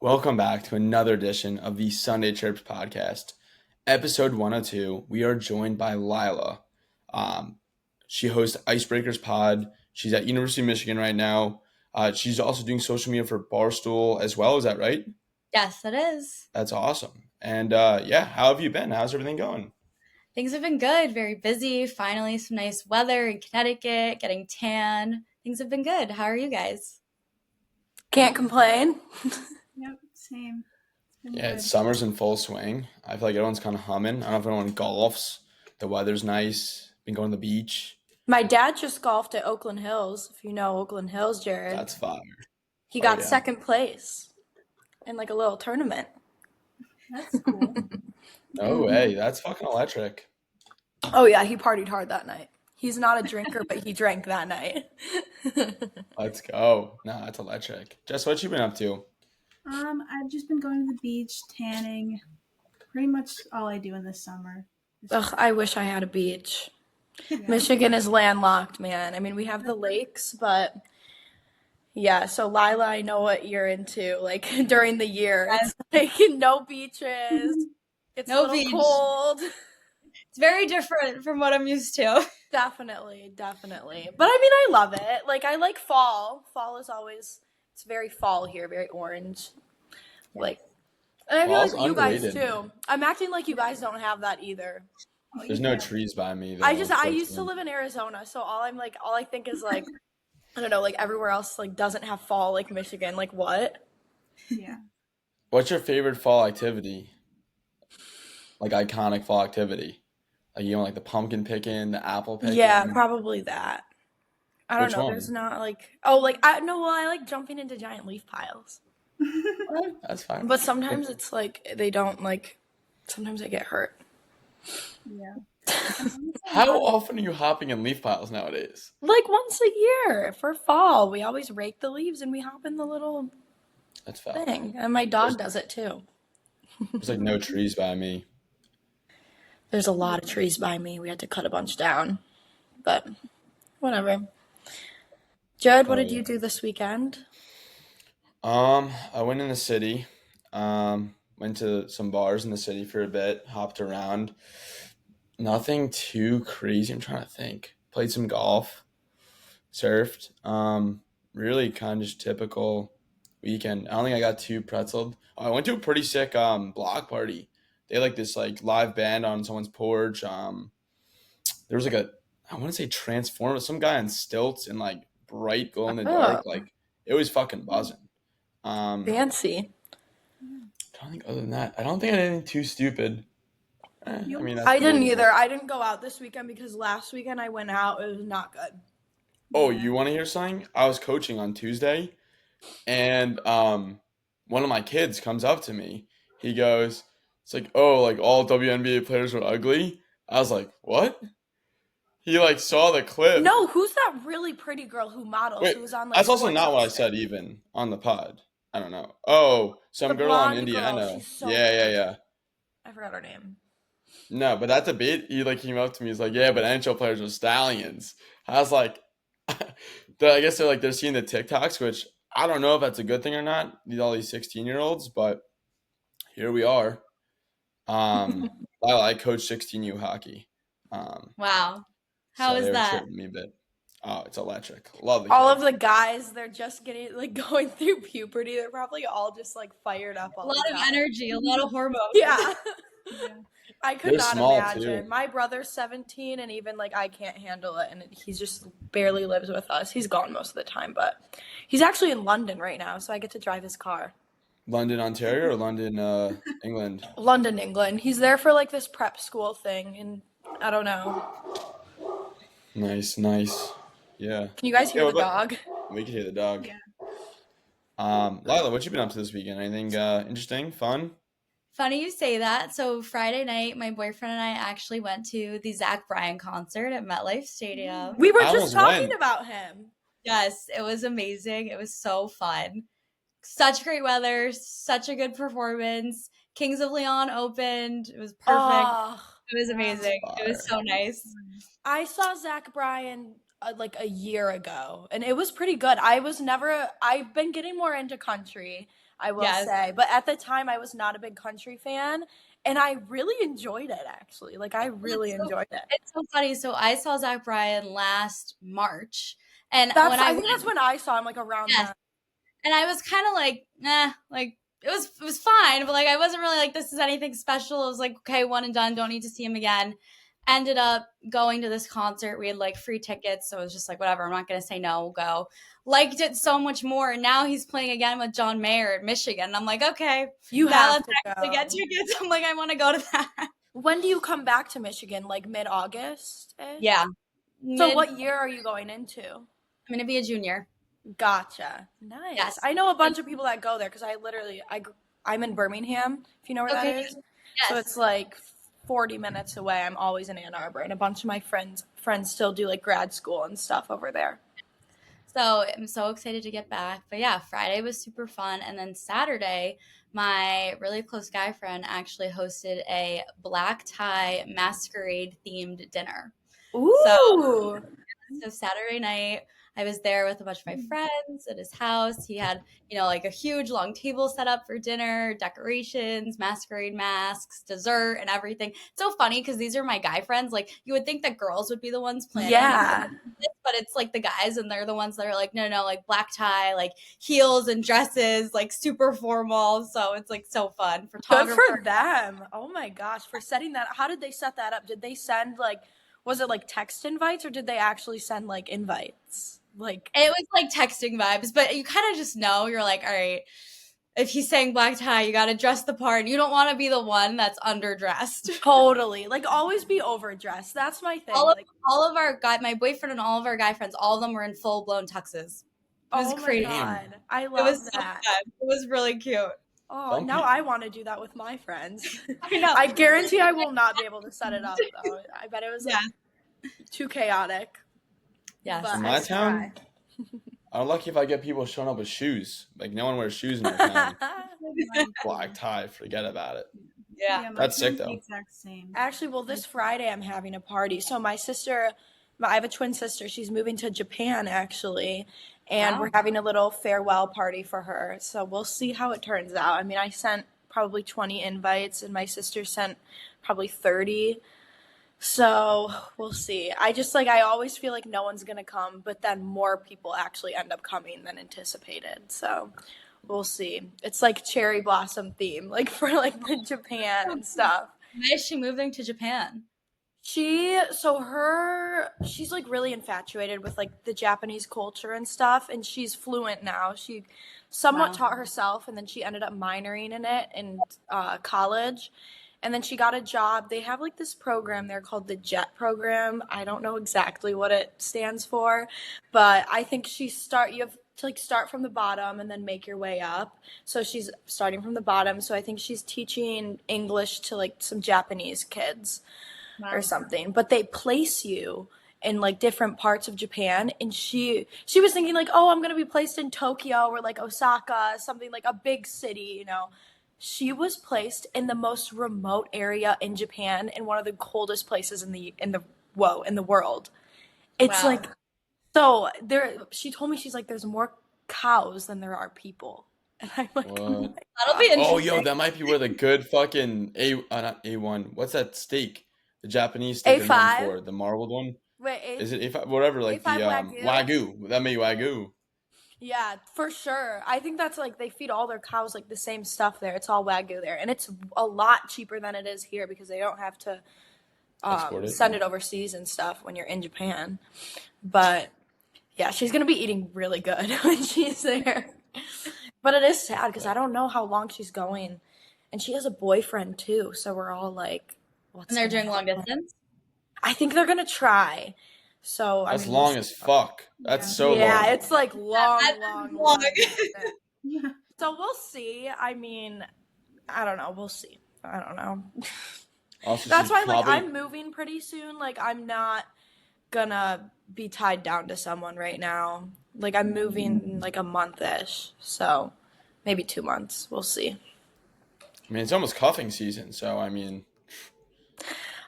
Welcome back to another edition of the Sunday Chirps podcast, episode 102. We are joined by Lilah. She hosts Icebreakers Pod. She's at University of Michigan right now. She's also doing social media for Barstool as well. Is that right? Yes, it is. That's awesome. And how have you been? How's everything going? Things have been good. Very busy. Finally, some nice weather in Connecticut, getting tan. Things have been good. How are you guys? Can't complain. Yep, same. It's summer's in full swing. I feel like everyone's kind of humming. I don't know if anyone golfs. The weather's nice. Been going to the beach. My dad just golfed at Oakland Hills, if you know Oakland Hills, Jared. That's fire. He got second place in like a little tournament. That's cool. No way. That's fucking electric. Oh yeah, he partied hard that night. He's not a drinker, but he drank that night. Let's go. No, that's electric. Jess, what you been up to? I've just been going to the beach, tanning. Pretty much all I do in the summer. Ugh, I wish I had a beach. Yeah. Michigan is landlocked, man. I mean, we have the lakes, but yeah. So Lilah, I know what you're into. Like during the year, it's like no beaches. It's No a little beach. cold. It's very different from what I'm used to. Definitely. But I mean, I love it. Like, I like fall. Fall is always, it's very fall here, very orange. Like, and I feel Fall's like you guys underrated. too. I'm acting like you guys don't have that either. There's no trees by me. Though, I used to live in Arizona, so all I think is like, I don't know, like everywhere else like doesn't have fall like Michigan. Like what? Yeah. What's your favorite fall activity? Like iconic fall activity? Like like the pumpkin picking, the apple picking? Yeah, probably that. I don't Which know. one? There's not like I like jumping into giant leaf piles. That's fine. But sometimes it's like they don't like. Sometimes I get hurt. Yeah. How often are you hopping in leaf piles nowadays? Like once a year for fall, we always rake the leaves and we hop in the little That's fine. thing. And my dog does it too. There's like no trees by me. There's a lot of trees by me. We had to cut a bunch down, but whatever. Jared, what did you do this weekend? I went in the city. Went to some bars in the city for a bit. Hopped around. Nothing too crazy. I'm trying to think. Played some golf. Surfed. Really kind of just typical weekend. I don't think I got too pretzeled. I went to a pretty sick block party. They had like this like live band on someone's porch. There was like I want to say Transformer, some guy on stilts and like bright glow in the dark. Like it was fucking buzzing. Fancy. I don't think other than that, I don't think I did anything too stupid. I mean, that's I didn't debatable. either. I didn't go out this weekend because last weekend I went out. It was not good. Oh, you want to hear something? I was coaching on Tuesday, and one of my kids comes up to me. He goes, "It's like, oh, like all WNBA players are ugly." I was like, "What?" He like saw the clip. No, who's that really pretty girl who models? Wait, Who was on like that's also Sports not what I Illustrated? said even on the pod. I don't know. Oh, some The girl on blonde girl, Indiana. she's so Yeah. I forgot her name. No, but that debate, he like came up to me. He's like, "Yeah, but NHL players are stallions." I was like, I guess they're seeing the TikToks, which I don't know if that's a good thing or not. All these 16-year-olds, but here we are. I coach 16U hockey. Wow. How so is they were that? tripping me a bit. Oh, it's electric. Love the All kids. of the guys, they're just getting like going through puberty. They're probably all just like fired up A all lot the of time. energy, a lot of hormones. Yeah. Yeah. I could They're not small, imagine. too. My brother's 17 and even like I can't handle it and he just barely lives with us. He's gone most of the time, but he's actually in London right now, so I get to drive his car. London, Ontario, or London, England? London, England. He's there for like this prep school thing and I don't know. Nice. Yeah. Can you guys hear Yeah, the dog? We can hear the dog. Yeah. Lilah, what you been up to this weekend? Anything interesting, fun? Funny you say that. So Friday night, my boyfriend and I actually went to the Zach Bryan concert at MetLife Stadium. We were I just almost talking went. about him. Yes, it was amazing. It was so fun. Such great weather, such a good performance. Kings of Leon opened. It was perfect. Oh, It was amazing. It was so nice. I saw Zach Bryan like a year ago, and it was pretty good. I've been getting more into country. I will Yes. say. But at the time, I was not a big country fan, and I really enjoyed it, actually. Like, I really enjoyed it. It's so funny. So I saw Zach Bryan last March, and when I I think that's when I saw him, like, around yes, then. and I was kind of like, like it was fine, but like I wasn't really like this is anything special. It was like okay, one and done. Don't need to see him again. Ended up going to this concert. We had like free tickets, so it was just like whatever. I'm not gonna say no. We'll go. Liked it so much more, and now he's playing again with John Mayer at Michigan. And I'm like, okay, You now have let's to actually go. get tickets. I'm like, I want to go to that. When do you come back to Michigan? Like mid-August-ish? Yeah. So what year are you going into? I'm gonna be a junior. Gotcha. Nice. Yes. I know a bunch of people that go there because I'm in Birmingham, if you know where that Okay. is. Yes. So it's like 40 minutes away. I'm always in Ann Arbor, and a bunch of my friends still do like grad school and stuff over there. So I'm so excited to get back. But yeah, Friday was super fun. And then Saturday, my really close guy friend actually hosted a black tie masquerade themed dinner. Ooh. So Saturday night, I was there with a bunch of my friends at his house. He had, like a huge long table set up for dinner, decorations, masquerade masks, dessert, and everything. It's so funny because these are my guy friends. Like you would think that girls would be the ones planning. Yeah. But it's like the guys, and they're the ones that are like, no, like black tie, like heels and dresses, like super formal. So it's like so fun. Good for them. Oh my gosh, for setting that. How did they set that up? Did they send was it like text invites, or did they actually send like invites? Like it was like texting vibes, but you kind of just know. You're like, all right, if he's saying black tie, you got to dress the part. You don't want to be the one that's underdressed. Totally. Like always be overdressed. That's my thing. All of our my boyfriend and all of our guy friends, all of them were in full blown tuxes. It was crazy. My God. I love that. So it was really cute. Oh, now I want to do that with my friends. I know. I guarantee I will not be able to set it up though. I bet it was too chaotic. Yes. But in my town, I'm lucky if I get people showing up with shoes. Like no one wears shoes in my town. Black tie, forget about it. Yeah, that's sick though. The exact same. Actually, well, this Friday I'm having a party. So my sister, I have a twin sister. She's moving to Japan actually, and we're having a little farewell party for her. So we'll see how it turns out. I mean, I sent probably 20 invites, and my sister sent probably 30. So we'll see. I always feel like no one's gonna come, but then more people actually end up coming than anticipated. So we'll see. It's like cherry blossom theme, like for like the Japan and stuff. Why is she moving to Japan? She's like really infatuated with like the Japanese culture and stuff, and she's fluent now. She somewhat taught herself, and then she ended up minoring in it in college. And then she got a job. They have like this program there called the JET program. I don't know exactly what it stands for, but I think you have to like start from the bottom and then make your way up. So she's starting from the bottom. So I think she's teaching English to like some Japanese kids or something. But they place you in like different parts of Japan, and she was thinking like, oh, I'm going to be placed in Tokyo or like Osaka, something like a big city, She was placed in the most remote area in Japan, in one of the coldest places in the world. It's like, so she told me, she's like, there's more cows than there are people. And I'm like, what? That'll be interesting. Oh, yo, that might be where the good fucking not A1. What's that steak? The Japanese steak A5? they're known for, the marbled one. Wait, is it A5? Whatever, like A5 the Wagyu. That may Wagyu. Yeah, for sure. I think that's like they feed all their cows like the same stuff there. It's all Wagyu there, and it's a lot cheaper than it is here because they don't have to send it overseas and stuff when you're in Japan. But yeah, she's gonna be eating really good when she's there. But it is sad because I don't know how long she's going, and she has a boyfriend too. So we're all like, "What's?" And they're doing long distance. I think they're gonna try. So that's long as fuck. That's so long. Yeah, it's like long. So we'll see. I mean, I don't know. We'll see. I don't know. Also, that's why, like, I'm moving pretty soon. Like, I'm not gonna be tied down to someone right now. Like, I'm moving in like a month-ish, so maybe 2 months. We'll see. I mean, it's almost cuffing season, so I mean.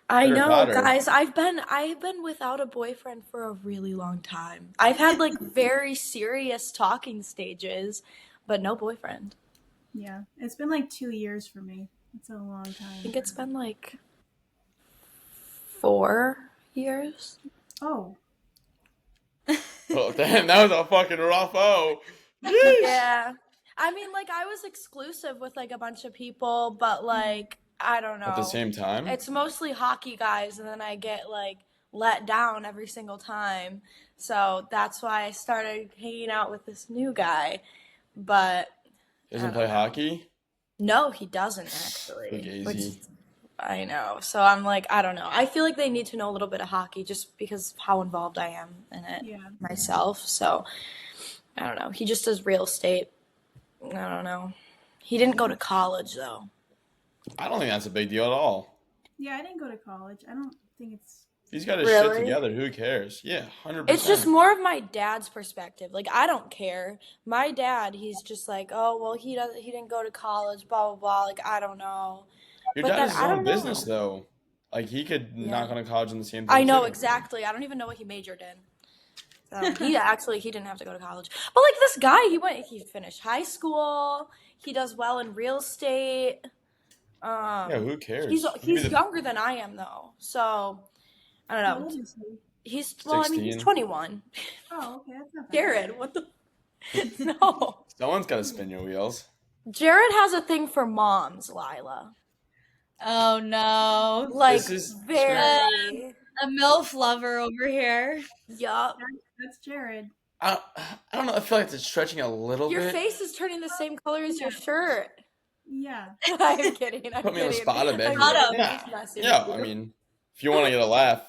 I know, guys. I've been without a boyfriend for a really long time. I've had like very serious talking stages, but no boyfriend. Yeah, it's been like 2 years for me. It's a long I time. think it's been like 4 years. Oh, Oh, damn, that was a fucking rough O. Yeesh. Yeah. I mean, like, I was exclusive with, like, a bunch of people, but, like, I don't At the know. same time? It's mostly hockey guys, and then I get, like, let down every single time. So that's why I started hanging out with this new guy. But I Doesn't don't play know. hockey? No, he doesn't actually. Which Fugazi. I know. So I'm like, I don't know. I feel like they need to know a little bit of hockey just because of how involved I am in it yeah. myself. So I don't know. He just does real estate. I don't know. He didn't go to college though. I don't think that's a big deal at all. Yeah, I didn't go to college. I don't think it's. He's got his shit Really? together. Who cares? Yeah, 100%. It's just more of my dad's perspective. Like I don't care. My dad, he's just like, oh well, he didn't go to college, blah blah blah. Like I don't know. Your But dad then has his I own don't business, know. though. Like, he could Yeah. not go to college in the same thing, I know too. exactly. I don't even know what he majored in. He didn't have to go to college. But like this guy, he finished high school. He does well in real estate. Yeah, who cares? He's younger than I am though. So I don't How know. old is he? He's 16. 21. Oh, okay, that's not bad. Jared, what the No. Someone's got to spin your wheels. Jared has a thing for moms, Lilah. Oh no. Like This is very A MILF lover over here. yup. That's Jared. I don't know. I feel like it's stretching a little Your bit. face is turning the same color as your shirt. Yeah. I'm kidding. I'm Put me on the kidding. spot a bit. I'm here. kidding. Yeah, I'm just messing yeah. with I you. mean, if you want to get a laugh,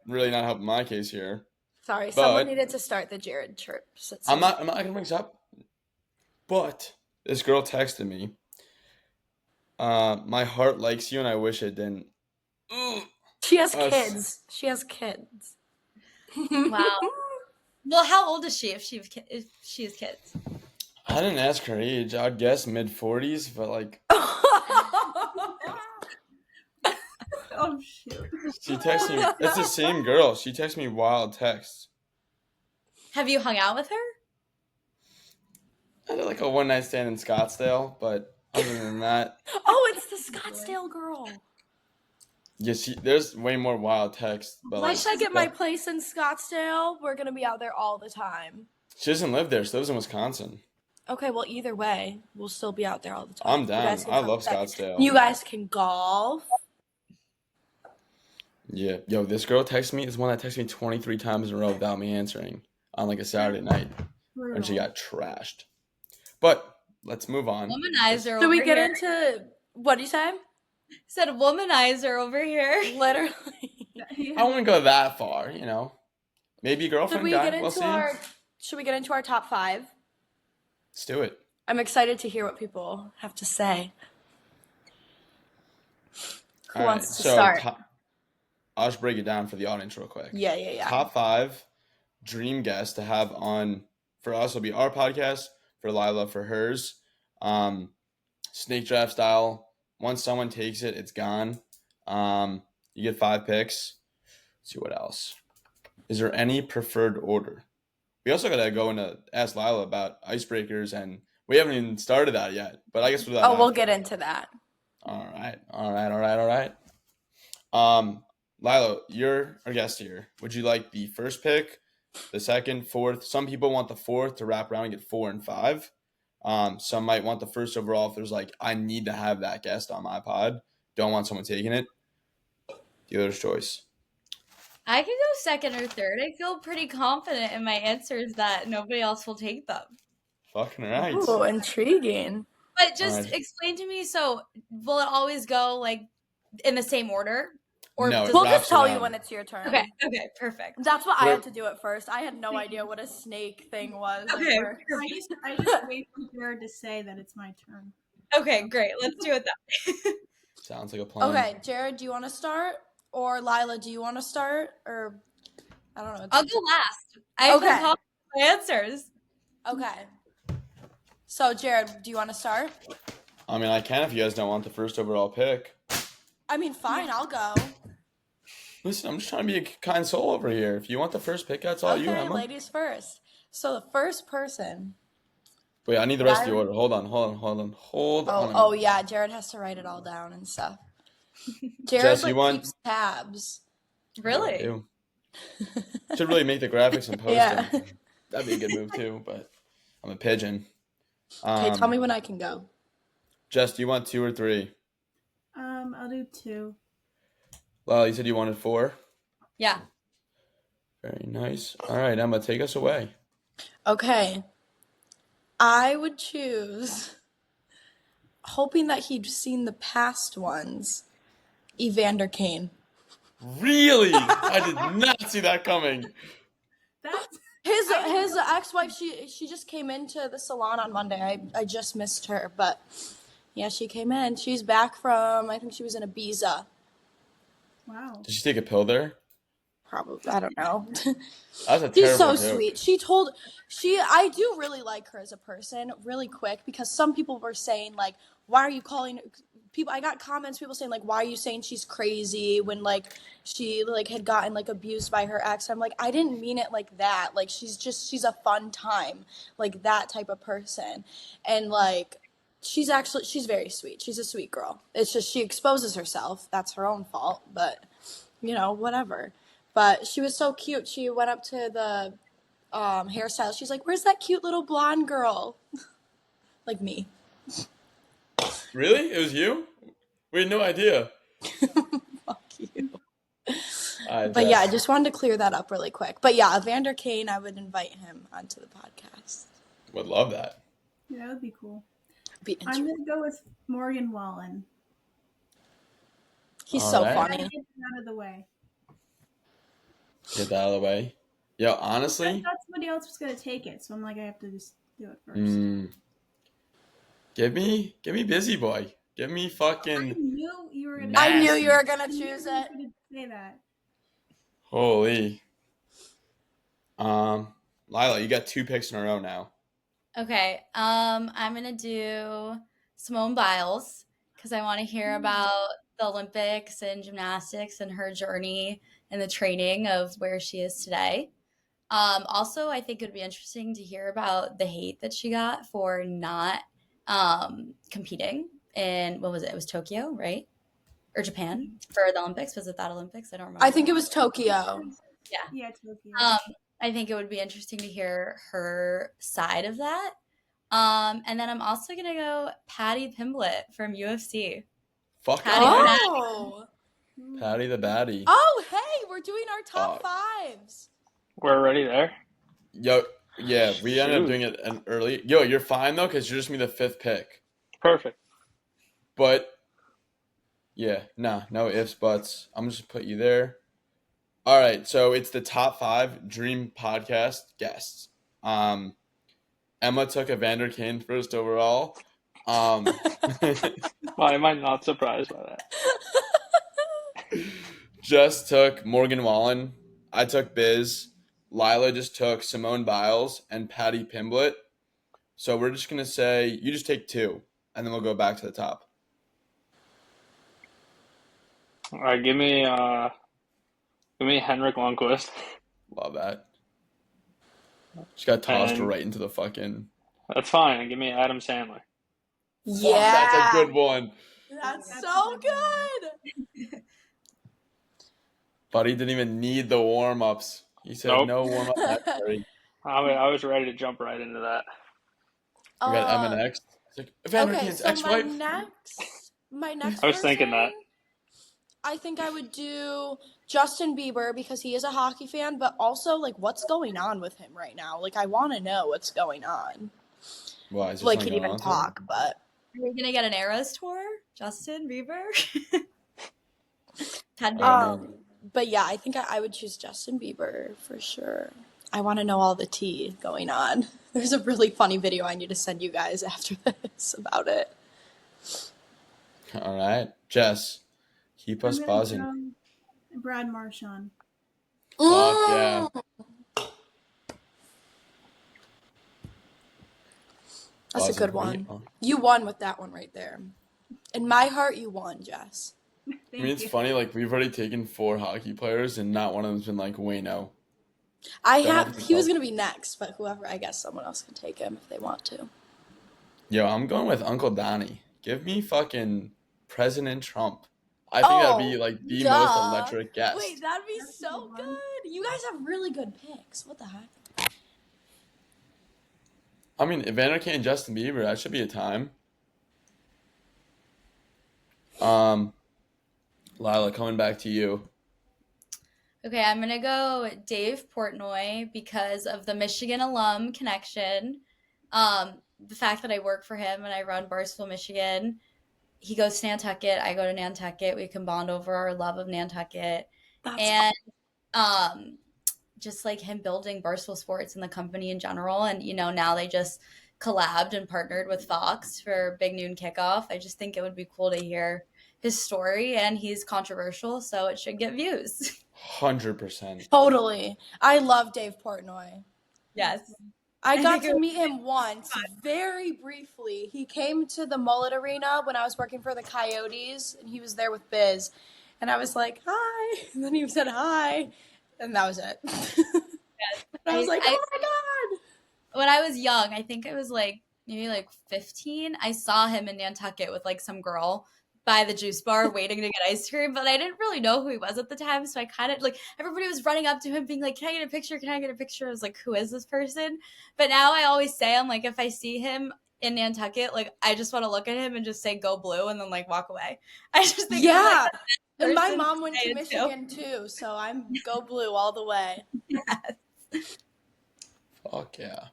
really not helping my case here. Sorry, someone But needed to start the Jared chirp. I'm not gonna bring this up. But this girl texted me. My heart likes you, and I wish it didn't. Ugh. She has Us. kids. She has kids. Wow. Well, how old is she if she has kids? I didn't ask her age. I'd guess mid-40s, but like Oh shoot. she texted me. It's the same girl. She texted me wild texts. Have you hung out with her? I did like a one-night stand in Scottsdale, but other than that, Oh, it's the Scottsdale girl. yeah, there's way more wild texts. But Once I get my place in Scottsdale, we're gonna be out there all the time. she doesn't live there. She lives in Wisconsin. Okay, well either way, we'll still be out there all the time. I'm You down. guys can I come love back. Scottsdale. You guys can golf. Yeah, yo, this girl texted me. This one that texted me 23 times in a row without me answering on like a Saturday night when she got trashed. But let's move on. Womanizer over Do we get here. into what do you say? Said womanizer over here. Literally. I wouldn't go that far, you know. Maybe a Should girlfriend we guy. get We'll into see. should we get into our top 5? Let's do it. I'm excited to hear what people have to say. Who All wants right, to so start? I'll just break it down for the audience real quick. Yeah. Top 5 dream guests to have on for us will be our podcast, for Lilah for hers. Snake draft style. Once someone takes it, it's gone. You get 5 picks. Let's see what else. Is there any preferred order? We also gotta go into ask Lilah about icebreakers, and we haven't even started that yet. But I guess we'll do that Oh, we'll after. get into that. All right. Lilah, you're our guest here. Would you like the first pick, the second, fourth? Some people want the fourth to wrap around and get 4 and 5. Some might want the first overall if there's like, I need to have that guest on my pod. Don't want someone taking it. Dealer's choice. I could go second or third. I feel pretty confident in my answers that nobody else will take them. Fucking right. Ooh, intriguing. But just Alright. explain to me, so will it always go like in the same order? No, does- it We'll wraps just tell you around. when it's your turn. Okay, perfect. That's what I We're- had to do at first. I had no idea what a snake thing was. at Okay, first. I just wait for Jared to say that it's my turn. Okay, great. Let's do it that. Sounds like a plan. Okay, Jared, do you want to start? Or Lilah, do you want to start? Or I don't know. I'll go last. I Okay. feel confident in my answers. Okay. So, Jared, do you want to start? I mean, I can if you guys don't want the first overall pick. I mean, fine, I'll go. Listen, I'm just trying to be a kind soul over here. If you want the first pick, that's all you, Okay, Emma. ladies first. So the first person Wait, I need the rest of the order. Hold on Oh, yeah, Jared has to write it all down and stuff. Jared, Jess, you want? keeps tabs. Really? I do. Should really make the graphics and post Yeah. them. That'd be a good move too, but I'm a pigeon. Okay, tell me when I can go. Jess, do you want 2 or 3? I'll do 2. Well, you said you wanted 4? Yeah. Very nice. All right, Emma, take us away. Okay. I would choose, hoping that he'd seen the past ones, Evander Kane. Really? I did not see that coming. That's His ex-wife, she just came into the salon on Monday. I just missed her, but yeah, she came in. She's back from, I think she was in Ibiza. wow. Did she take a pill there? Probably, I don't know. That's a She's terrible so joke. sweet. I do really like her as a person, really quick, because some people were saying, like, why are you calling people? I got comments, people saying, like, why are you saying she's crazy when, like, she, like, had gotten, like, abused by her ex? I'm like, I didn't mean it like that. Like, she's a fun time, like, that type of person. And, like, she's very sweet. She's a sweet girl. It's just she exposes herself. That's her own fault, but, whatever. But she was so cute. She went up to the hairstylist. She's like, where's that cute little blonde girl? Like me. Really? It was you? We had no idea. Fuck you. But Yeah, I just wanted to clear that up really quick. But yeah, Evander Kane, I would invite him onto the podcast. Would love that. Yeah, that would be cool. I'm going to go with Morgan Wallen. He's All so right. funny. Get him out of the way. Get that out of the way. Yo, I honestly, thought somebody else was going to take it, so I'm like, I have to just do it first. give me Busy Boy. Give me I fucking knew you were going I nasty. knew you were going to choose it. say that. Holy. Lilah, you got 2 picks in a row now. Okay. I'm gonna do Simone Biles because I want to hear about the Olympics and gymnastics and her journey and the training of where she is today. Also, I think it would be interesting to hear about the hate that she got for not competing in, what was it? It was Tokyo, right? Or Japan for the Olympics. Was it that Olympics? I don't remember. I think it was Tokyo. Yeah, Tokyo. I think it would be interesting to hear her side of that. And then I'm also going to go Patty Pimblett from UFC. Fuck Patty yeah. Oh. Patty the baddie. Oh, hey, we're doing our top 5s. We're already there? Yo, yeah, we ended up Shoot. doing it early. Yo, you're fine though, because you're just me the 5th pick. Perfect. But yeah, no ifs, buts. I'm just put you there. All right, so it's the top 5 Dream Podcast guests. Emma took Evander Kane first overall. Why am I not surprised by that? Just took Morgan Wallen. I took Biz. Lilah just took Simone Biles and Patty Pimblett. So we're just gonna say you just take 2, and then we'll go back to the top. All right, give me Henrik Lundqvist. Love that. Just got tossed And- right into the fucking. That's fine. And give me Adam Sandler. Yeah. Fuck, that's a good one. That's so good. Buddy didn't even need the warm ups. He said Nope. no warm up necessary. I was ready to jump right into that. We got Emma next. It's like Evander Okay, Kane's so ex-wife. my next I was thinking that. person, I think I would do Justin Bieber because he is a hockey fan, but also, like, what's going on with him right now? Like, I want to know what's going on. Why is there Like, something he'd going even on with talk, but Are we going to get an Eras tour? Justin Bieber? Had to. him? but yeah, I think I would choose Justin Bieber for sure. I want to know all the tea going on. There's a really funny video I need to send you guys after this about it. All right, Jess, keep us I'm gonna buzzing. go Brad Marchand. Fuck yeah. That's a Buzzing. good one. You won with that one right there. In my heart, you won, Jess. I mean, it's funny. Like we've already taken 4 hockey players, and not one of them's been like, "Wait, no." He was going to be next, but whoever, I guess someone else can take him if they want to. Yo, I'm going with Uncle Donnie. Give me fucking President Trump. I think that'd be Oh, like the most duh. electric Wait, guest. that'd be That's a so good one. good. You guys have really good picks. What the heck? I mean, Evander Kane and Justin Bieber, that should be a time. Um, Lilah, coming back to you. Okay, I'm gonna go Dave Portnoy because of the Michigan alum connection. The fact that I work for him and I run Barstool, Michigan. He goes to Nantucket, I go to Nantucket. We can bond over our love of Nantucket. That's And um just like him building Barstool Sports and the company in general. And, now they just collabed and partnered with Fox for Big Noon Kickoff. I just think it would be cool to hear his story, and he's controversial, so it should get views. 100%. totally. I love Dave Portnoy. Yes. I I got think to meet him once, very briefly. He came to the Mullet Arena when I was working for the Coyotes, and he was there with Biz. And I was like, hi. And then he said hi. And that was it. And I was like, oh my God. When I was young, I think I was maybe 15, I saw him in Nantucket with some girl by the juice bar waiting to get ice cream, but I didn't really know who he was at the time. So I kind of everybody was running up to him being like, can I get a picture? Can I get a picture? I was like, who is this person? But now I always say, I'm like, if I see him in Nantucket, I just want to look at him and just say go blue and then walk away. I just think Yeah. he's And my person mom to went say to it Michigan too, so I'm go blue all the way. Yes. Fuck yeah.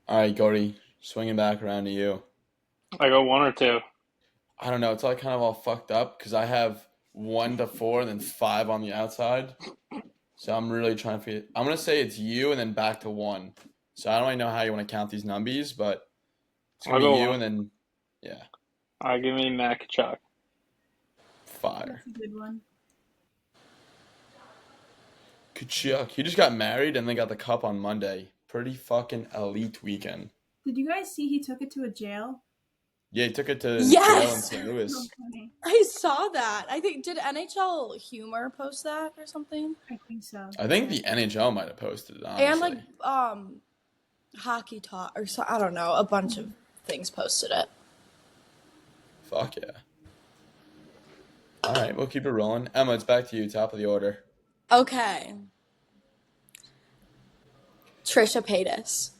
All right, Gordy, swinging back around to you. I go 1 or 2. I don't know. It's all kind of all fucked up because I have 1 to 4 and then 5 on the outside. So I'm really trying to figure. I'm gonna say it's you and then back to 1. So I don't really know how you want to count these numbies, but it's I'll gonna be go you 1. and then yeah, Give me Mac Chuck. fire. That's a good one. Kachuk. He just got married and then got the cup on Monday. Pretty fucking elite weekend. Did you guys see he took it to a jail? Yeah, he took it to jail in Yes. St. So Louis. funny. I saw that. I think, did NHL Humor post that or something? I think so. I think the NHL might have posted it, And honestly. Hockey Talk or so, I don't know, a bunch of things posted it. Fuck yeah. All right, we'll keep it rolling. Emma, it's back to you, top of the order. Okay. Trisha Paytas.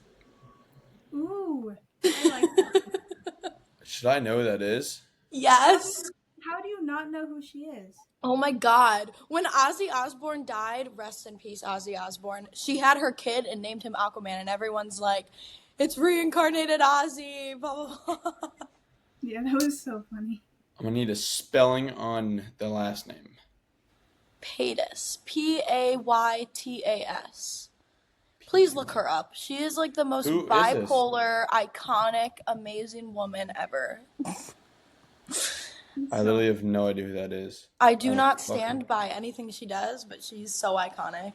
Ooh, I like that. Should I know who that is? Yes. How do you not know who she is? Oh my God. When Ozzy Osbourne died, rest in peace, Ozzy Osbourne, she had her kid and named him Aquaman, and everyone's like, it's reincarnated Ozzy, blah, blah, blah. Yeah, that was so funny. I'm gonna need a spelling on the last name. Paytas. Paytas. Please look her up. She is like the most Who is bipolar, iconic, amazing woman ever. I literally have no idea who that is. I do Oh, not fucking- stand by anything she does, but she's so iconic.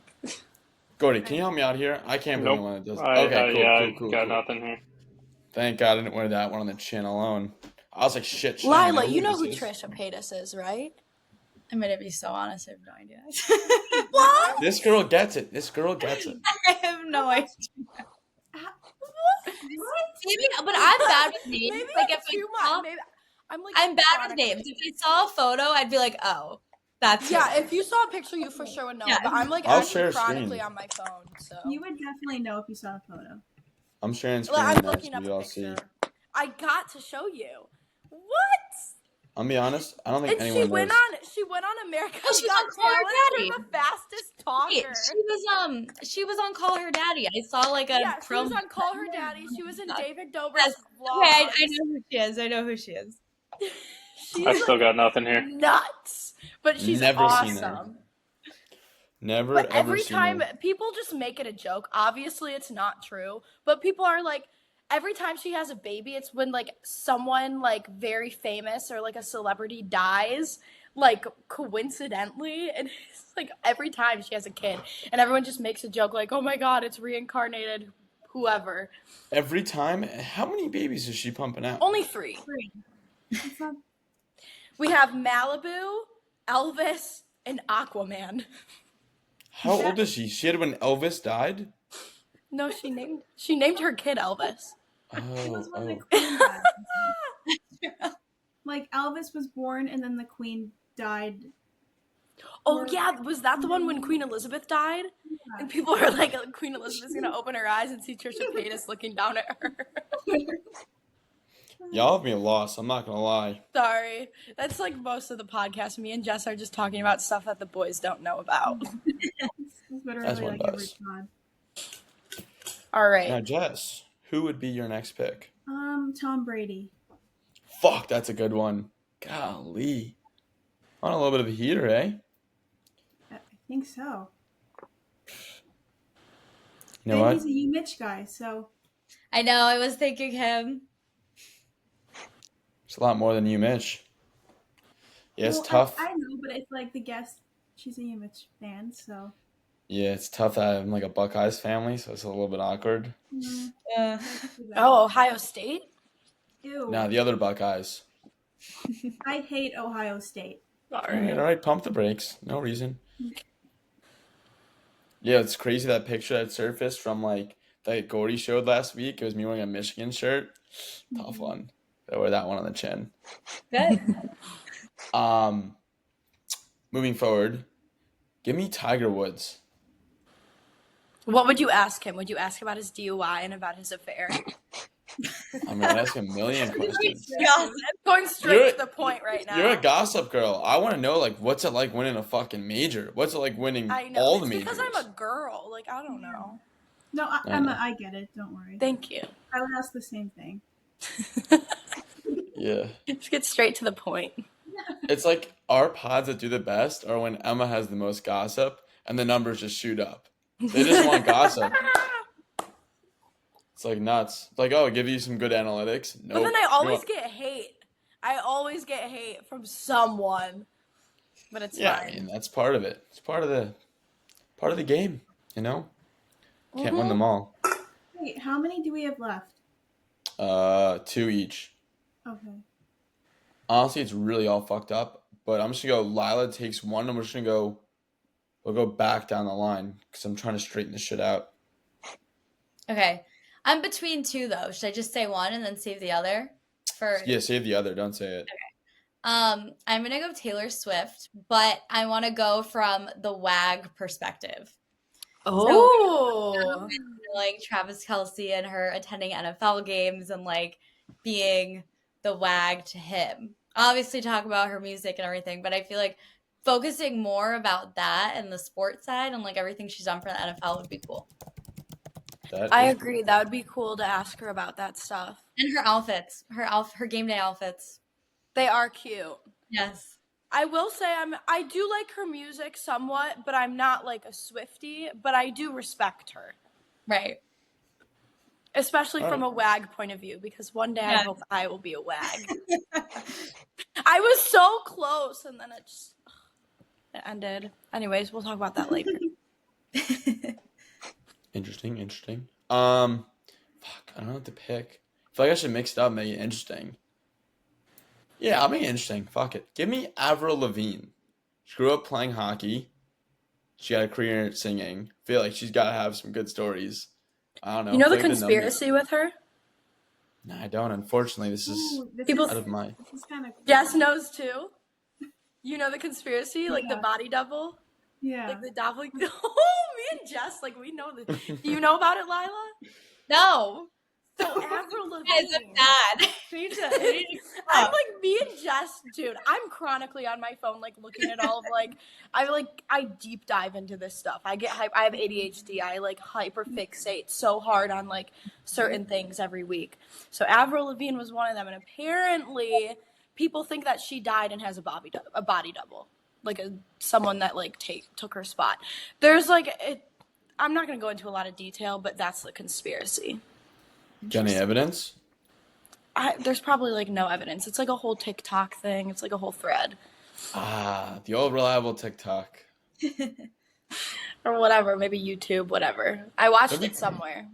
Gordy, can you help me out here? I can't believe Nope. one that does. I Cool. got nothing here. Thank God I didn't wear that one on the chin alone. I was like, shit. should I Lila, you know who this is? Trisha Paytas is, right? I'm gonna be so honest, I have no idea. What? This girl gets it. I have no idea. Maybe, but I'm bad with names. Maybe If it's I too saw, much. Maybe I'm bad with chronically. names. If I saw a photo, I'd be like, oh, that's Yeah, her. if you saw a picture, you for sure would know. Yeah. But I'm I'll actually share a chronically screen. on my phone, so. You would definitely know if you saw a photo. I'm sharing screen I'm next looking so up you a all see. picture. I got to show you. What? I'm gonna be honest. I don't think And anyone knows. she went on America's Oh, she's Got on Call Her Talent Daddy. for the fastest talker. She was on Call Her Daddy. I saw a Yeah, she was promo. on Call Her Daddy. She was in David Dobrik's Yes. vlog. Okay, I know who she is. I know who she is. She's I still got nothing here. nuts, but she's Never seen her. awesome. Never But ever every seen time her. people just make it a joke. Obviously, it's not true, but people are like, every time she has a baby, it's when someone very famous or a celebrity dies, coincidentally, and it's every time she has a kid, and everyone just makes a joke oh my God, it's reincarnated whoever. Every time. How many babies is she pumping out? Only 3. It's not. We have Malibu, Elvis, and Aquaman. How old is she? She had when Elvis died. No, she named her kid Elvis. It was Oh, when the oh. Queen died. Like Elvis was born and then the Queen died. Oh yeah, was that the one when Queen Elizabeth died? And people were like, Queen Elizabeth's gonna open her eyes and see Trisha Paytas looking down at her. Y'all have me lost. I'm not gonna lie. Sorry. That's like most of the podcast. Me and Jess are just talking about stuff that the boys don't know about. It's literally As one like every does. pod. All right. Now, Jess, who would be your next pick? Tom Brady. Fuck, that's a good one. Golly. On a little bit of a heater, eh? I think so. You know And what? he's a U Mitch guy, so I know. I was thinking him. It's a lot more than you, Mitch. Yeah, it's well, tough. I know, but it's like the guest. She's a U Mitch fan, so Yeah, it's tough that I'm like a Buckeyes family, so it's a little bit awkward. Yeah. Oh, Ohio State? Ew. Nah, the other Buckeyes. I hate Ohio State. All right, pump the brakes. No reason. Yeah, it's crazy that picture that surfaced from like that Gordy showed last week. It was me wearing a Michigan shirt. Tough one. I wear that one on the chin. Good. Moving forward, give me Tiger Woods. What would you ask him? Would you ask about his DUI and about his affair? I'm gonna ask a million questions. Going straight to the point right now. You're a gossip girl. I want to know like what's it like winning a fucking major? What's it like winning I know. all It's the majors? because I'm a girl. Like, I don't know. No, I know. I get it. Don't worry. Thank you. I would ask the same thing. Yeah. Just get straight to the point. It's like our pods that do the best are when Emma has the most gossip and the numbers just shoot up. They just want gossip. It's like nuts. It's like, oh, give you some good analytics. Nope. But then I You always want- get hate. I always get hate from someone. But it's Yeah, fine. I mean that's part of it. It's part of the game, you know? Can't win them all. Wait, how many do we have left? 2 each. Okay. Honestly, it's really all fucked up. But I'm just gonna go. Lilah takes one, and we're just gonna go. We'll go back down the line because I'm trying to straighten this shit out. Okay. I'm between two though. Should I just say one and then save the other? Yeah, save the other. Don't say it. I'm gonna go Taylor Swift, but I want to go from the WAG perspective. Oh. Like Travis Kelce and her attending NFL games and like being the WAG to him. Obviously, talk about her music and everything, but I feel like focusing more about that and the sports side and like everything she's done for the NFL would be cool. I agree. That would be cool to ask her about that stuff. And her outfits, her game day outfits. They are cute. Yes. I will say I do like her music somewhat, but I'm not like a Swiftie, but I do respect her. Right. Especially from a WAG point of view, because one day I hope I will be a WAG. I was so close, and then it ended. Anyways, we'll talk about that later. Interesting. Fuck, I don't know what to pick. I feel like I should mix it up and make it interesting. Yeah, I'll make it interesting. Fuck it. Give me Avril Lavigne. She grew up playing hockey. She got a career in singing. I feel like she's got to have some good stories. I don't know. You know I the feel like conspiracy with her? No, I don't. Unfortunately, this is People- out of my... This is kind of Jess knows too. You know the conspiracy? Like the body double? Yeah. Like the doppelganger? Oh, me and Jess, like we know this. Do you know about it, Lilah? No. So Avril Guys, Lavigne. I'm bad. I need to I'm like me and Jess, dude. I'm chronically on my phone, like looking at all of I deep dive into this stuff. I get hype. I have ADHD. I like hyper fixate so hard on like certain things every week. So Avril Lavigne was one of them, and apparently people think that she died and has a body double, like someone that like took her spot. There's like it. I'm not gonna go into a lot of detail, but that's the conspiracy. Got any evidence? There's probably like no evidence. It's like a whole TikTok thing. It's like a whole thread. The old reliable TikTok. Or whatever, maybe YouTube, whatever. I watched it somewhere.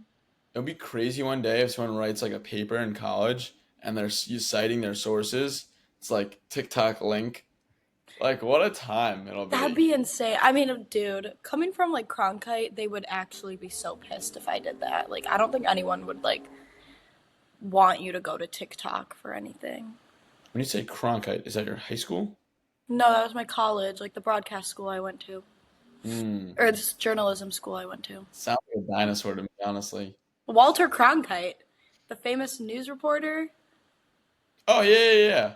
It would be crazy one day if someone writes like a paper in college and they're citing their sources. It's like TikTok link. Like, what a time it'll be. That'd be insane. I mean, dude, coming from like Cronkite, they would actually be so pissed if I did that. Like, I don't think anyone would like want you to go to TikTok for anything. When you say Cronkite, is that your high school? No, that was my college, like the broadcast school I went to. Or this journalism school I went to. Sounds like a dinosaur to me, honestly. Walter Cronkite, the famous news reporter. Oh, yeah.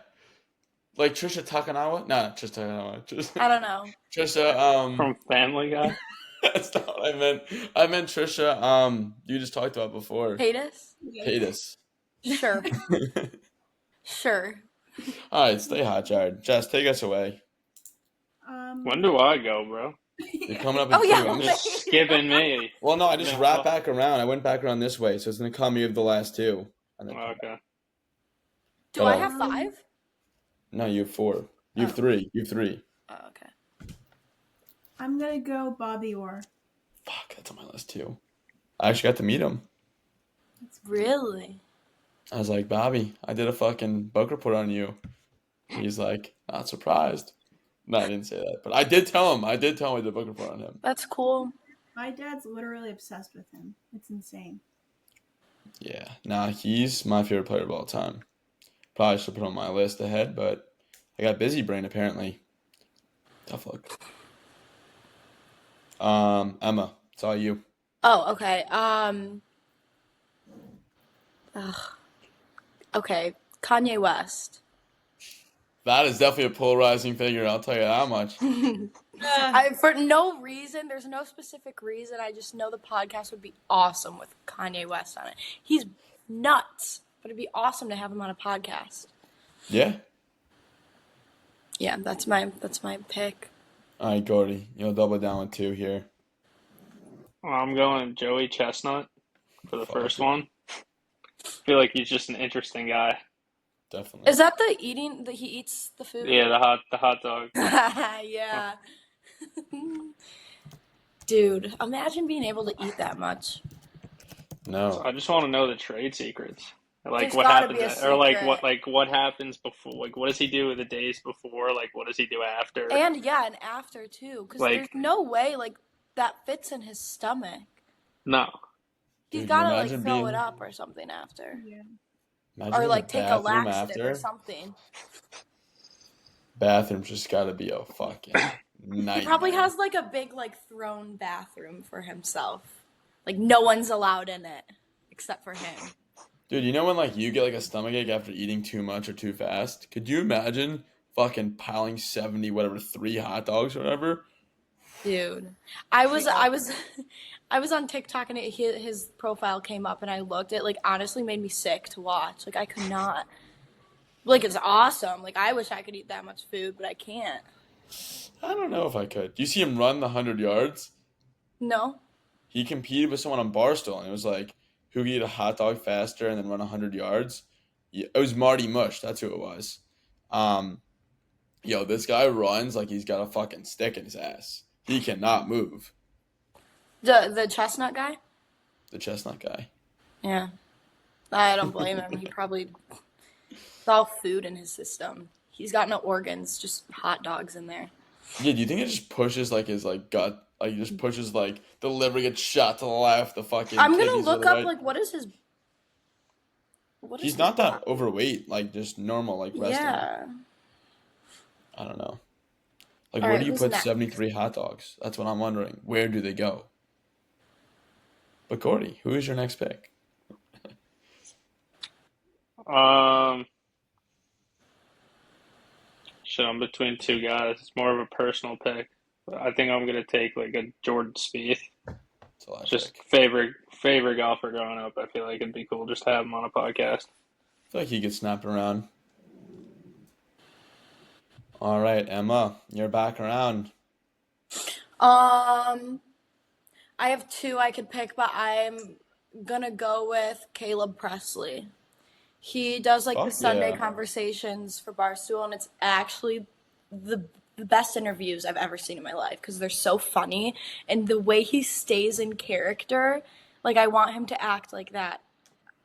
Like Trisha Takanawa? No, not Trisha Takanawa. I don't know. Trisha, From Family Guy. that's not what I meant. I meant Trisha, you just talked about before. Paytas? Paytas. Sure. Sure. All right, stay hot, Jared. Jess, take us away. When do I go, bro? You're coming up in Oh, yeah. two. I'm Just skipping me. Well, no, I just No. wrapped back around. I went back around this way, so it's going to come you have the last two. And then Okay. Do I have 5? No, you have 4. You have 3. You have 3. Oh, okay. I'm gonna go Bobby Orr. Fuck, that's on my list too. I actually got to meet him. Really? I was like, Bobby, I did a fucking book report on you. He's like, not surprised. No, I didn't say that. But I did tell him. I did a book report on him. That's cool. My dad's literally obsessed with him. It's insane. Yeah. Nah, he's my favorite player of all time. Probably should put him on my list ahead, but I got busy brain apparently. Tough luck. Emma, it's all you. Oh, okay. Okay. Kanye West. That is definitely a polarizing figure, I'll tell you that much. For no reason, there's no specific reason. I just know the podcast would be awesome with Kanye West on it. He's nuts, but it'd be awesome to have him on a podcast. Yeah? Yeah, that's my pick. All right, Gordy, you'll double down with 2 here. Well, I'm going Joey Chestnut for the Fuck first it. one. I feel like he's just an interesting guy. Definitely. Is that the eating that he eats the food? Yeah, the hot dog. Yeah. Dude, imagine being able to eat that much. No. I just want to know the trade secrets. Like There's what gotta happens, be a or like secret. what happens before? Like what does he do the days before? Like what does he do after? And after too, because Like- there's no way like that fits in his stomach. No. He's Dude, gotta like imagine throw being- it up or something after, Yeah. Imagine or being like in take a bathroom laxative or something. Bathroom's just gotta be a fucking nightmare. He probably has like a big like throne bathroom for himself. Like no one's allowed in it except for him. Dude, you know when like you get like a stomachache after eating too much or too fast? Could you imagine fucking piling 70 whatever 3 hot dogs or whatever? Dude, I was on TikTok and his profile came up and I looked. It like honestly made me sick to watch. Like I could not. Like it's awesome. Like I wish I could eat that much food, but I can't. I don't know if I could. Do you see him run the 100 yards? No. He competed with someone on Barstool and it was like, who could eat a hot dog faster and then run 100 yards? Yeah, it was Marty Mush. That's who it was. Yo, this guy runs like he's got a fucking stick in his ass. He cannot move. The chestnut guy? The chestnut guy. Yeah. I don't blame him. He probably it's all food in his system. He's got no organs, just hot dogs in there. Yeah, do you think it just pushes like his like gut? Like just pushes like the liver gets shot to the left, the fucking. I'm gonna kidneys to look the up right. like what is his He's not that overweight, like just normal, like resting. Yeah. I don't know. Like All where right, do you who's put next? 73 hot dogs? That's what I'm wondering. Where do they go? But Gordy, who is your next pick? Shit, I'm between 2 guys. It's more of a personal pick. But I think I'm gonna take like a Jordan Spieth. It's a lot Just pick. favorite golfer growing up. I feel like it'd be cool just to have him on a podcast. I feel like he gets snapped around. All right, Emma, you're back around. I have 2 I could pick, but I'm gonna go with Caleb Presley. He does like Fuck the Sunday yeah. conversations for Barstool, and it's actually the best interviews I've ever seen in my life because they're so funny and the way he stays in character. Like I want him to act like that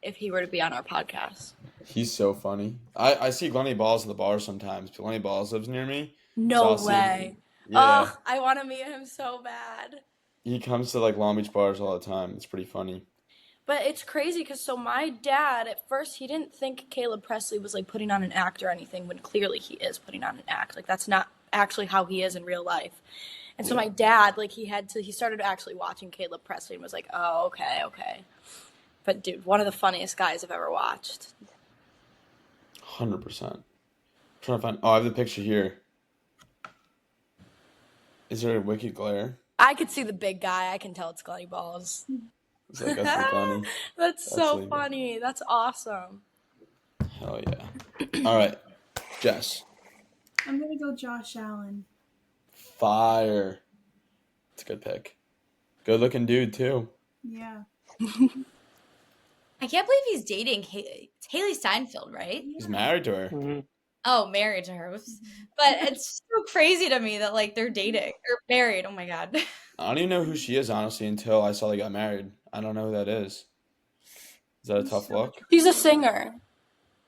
if he were to be on our podcast. He's so funny. I see Glenny Balls at the bar sometimes. Glenny Balls lives near me. No So I'll see him. way. Yeah. Oh, I want to meet him so bad. He comes to like Long Beach bars all the time. It's pretty funny. But it's crazy because so my dad, at first, he didn't think Caleb Presley was like putting on an act or anything when clearly he is putting on an act. Like that's not actually how he is in real life. And so my dad, like he started actually watching Caleb Presley and was like, oh, okay. But dude, one of the funniest guys I've ever watched. 100%. Trying to find. Oh, I have the picture here. Is there a wicked glare? I could see the big guy. I can tell it's Glenny Balls. It's like that's the Glenny. That's so legal. funny. That's awesome. Hell yeah. All right, Jess. I'm gonna go Josh Allen. Fire. It's a good pick. Good looking dude too. Yeah. I can't believe he's dating it's Haley Steinfeld, right? He's married to her. Mm-hmm. Oh, married to her. But it's so crazy to me that like they're dating or married. Oh my god. I don't even know who she is honestly until I saw they got married. I don't know who that is. Is that a tough look? She's a singer.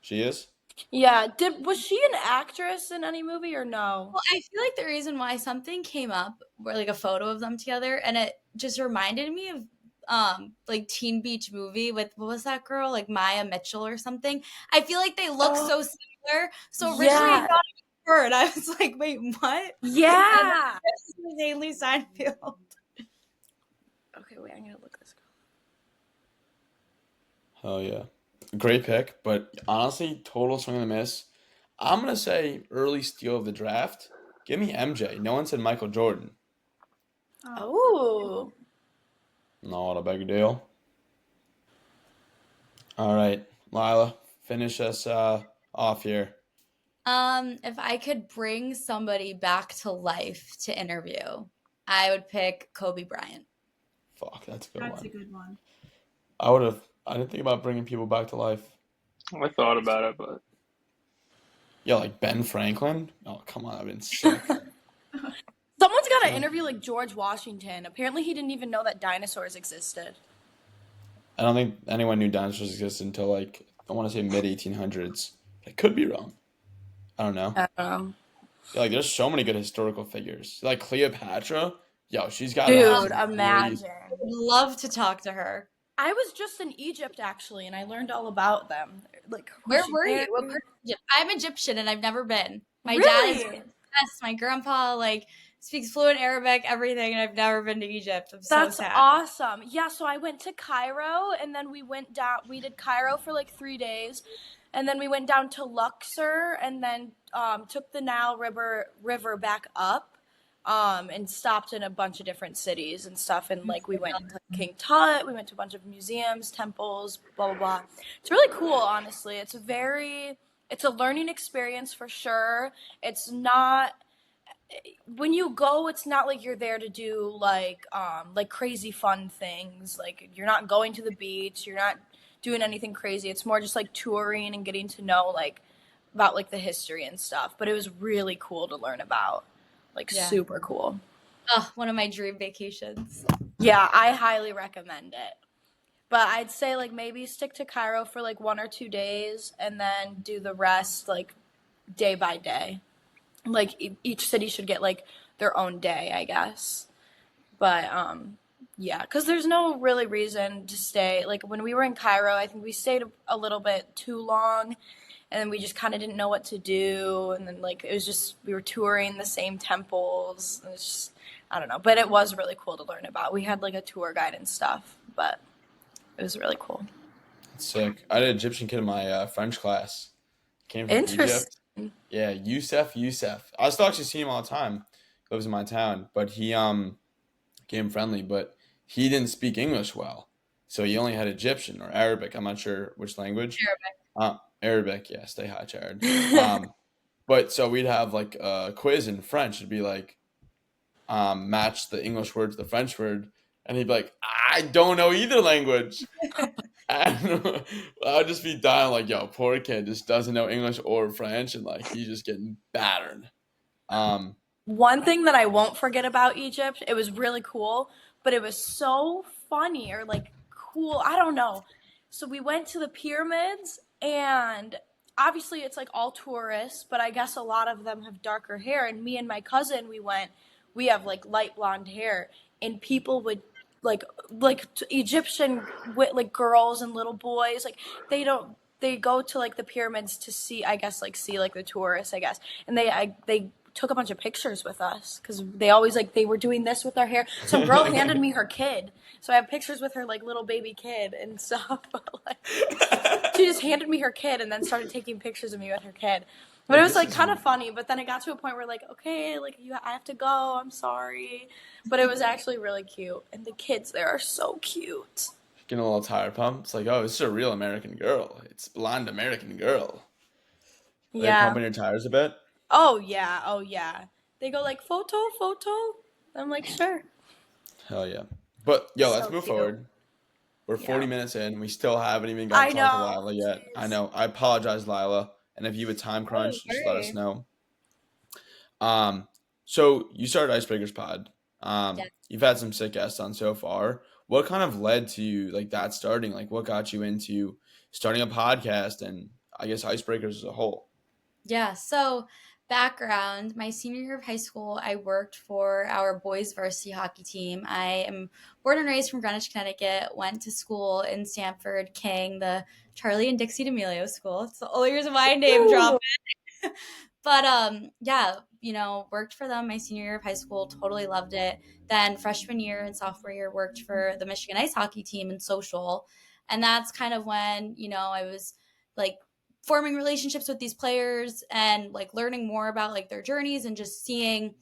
She is? Yeah. Was she an actress in any movie or no? Well, I feel like the reason why something came up where like a photo of them together, and it just reminded me of like Teen Beach Movie with what was that girl, like Maya Mitchell or something. I feel like they look so similar. So originally I thought it was her, and I was like, wait, what? Yeah. This is Haley Steinfeld. Okay, wait, I'm gonna look this girl. Hell yeah. Great pick, but honestly, total swing and a miss. I'm going to say early steal of the draft. Give me MJ. No one said Michael Jordan. Oh. Not a big deal. All right, Lilah, finish us off here. If I could bring somebody back to life to interview, I would pick Kobe Bryant. Fuck, that's a good That's one. a good one. I didn't think about bringing people back to life. I thought about it, but Yeah, like Ben Franklin. Oh, come on, I've been sick. Someone's got to interview like George Washington. Apparently, he didn't even know that dinosaurs existed. I don't think anyone knew dinosaurs existed until like I want to say mid 1800s. I could be wrong. I don't know. I don't know. Yeah, like there's so many good historical figures. Like Cleopatra. Yo, she's got Dude, imagine. I would love to talk to her. I was just in Egypt actually, and I learned all about them. Like, Where were you? What part of Egypt? I'm Egyptian and I've never been. My dad is yes, my grandpa like speaks fluent Arabic, everything, and I've never been to Egypt. I'm so sad. That's awesome. Yeah, so I went to Cairo, and then we went down. We did Cairo for like 3 days, and then we went down to Luxor, and then took the Nile River back up, and stopped in a bunch of different cities and stuff. And like we went to King Tut, we went to a bunch of museums, temples, blah blah blah. It's really cool, honestly. It's a learning experience for sure. It's not. When you go, it's not like you're there to do like crazy fun things. Like you're not going to the beach, you're not doing anything crazy. It's more just like touring and getting to know like about like the history and stuff. But it was really cool to learn about. Like super cool. Oh, one of my dream vacations. Yeah, I highly recommend it. But I'd say like maybe stick to Cairo for like 1 or 2 days and then do the rest like day by day. Like each city should get like their own day, I guess. But yeah, because there's no really reason to stay. Like when we were in Cairo, I think we stayed a little bit too long, and then we just kind of didn't know what to do. And then like it was just we were touring the same temples. And it's just I don't know, but it was really cool to learn about. We had like a tour guide and stuff, but it was really cool. That's sick. I had an Egyptian kid in my French class. Came from Egypt. Yeah, Youssef. I still actually see him all the time. He lives in my town, but he became friendly, but he didn't speak English well. So he only had Egyptian or Arabic. I'm not sure which language. Arabic, yeah, stay high, Jared. But so we'd have like a quiz in French. It'd be like match the English word to the French word. And he'd be like, I don't know either language. And I'd just be dying like, yo, poor kid just doesn't know English or French. And like, he's just getting battered. One thing that I won't forget about Egypt, it was really cool, but it was so funny or like cool. I don't know. So we went to the pyramids and obviously it's like all tourists, but I guess a lot of them have darker hair. And me and my cousin, we have like light blonde hair and people would like Egyptian like girls and little boys. Like they go to like the pyramids to see, I guess, like see like the tourists, I guess. And they took a bunch of pictures with us because they always like they were doing this with our hair. Some girl handed me her kid, so I have pictures with her like little baby kid and stuff. Like, she just handed me her kid and then started taking pictures of me with her kid. But it was like kind of funny. But then it got to a point where like, okay, like I have to go. I'm sorry. But it was actually really cute, and the kids there are so cute. Getting a little tire pump. It's like, oh, this is a real American girl. It's blonde American girl. Are they Yeah. pumping your tires a bit? Oh yeah. Oh yeah. They go like photo, photo. I'm like sure. Hell yeah. But yo, let's So move cute. forward. We're Yeah. 40 minutes in. We still haven't even I got to talk to know. Lilah yet. Jeez. I know. I apologize, Lilah. And if you have a time crunch, just let us worry. know. So you started Icebreakers Pod. Yeah. You've had some sick guests on so far. What kind of led to you like that starting? Like what got you into starting a podcast and I guess Icebreakers as a whole? Yeah, so background, my senior year of high school, I worked for our boys varsity hockey team. I am born and raised from Greenwich, Connecticut, went to school in Stamford, King, the Charlie and Dixie D'Amelio school. It's the only reason why I name drop it. But yeah, worked for them my senior year of high school, totally loved it. Then freshman year and sophomore year worked for the Michigan ice hockey team in social. And that's kind of when, I was like forming relationships with these players and like learning more about like their journeys and just seeing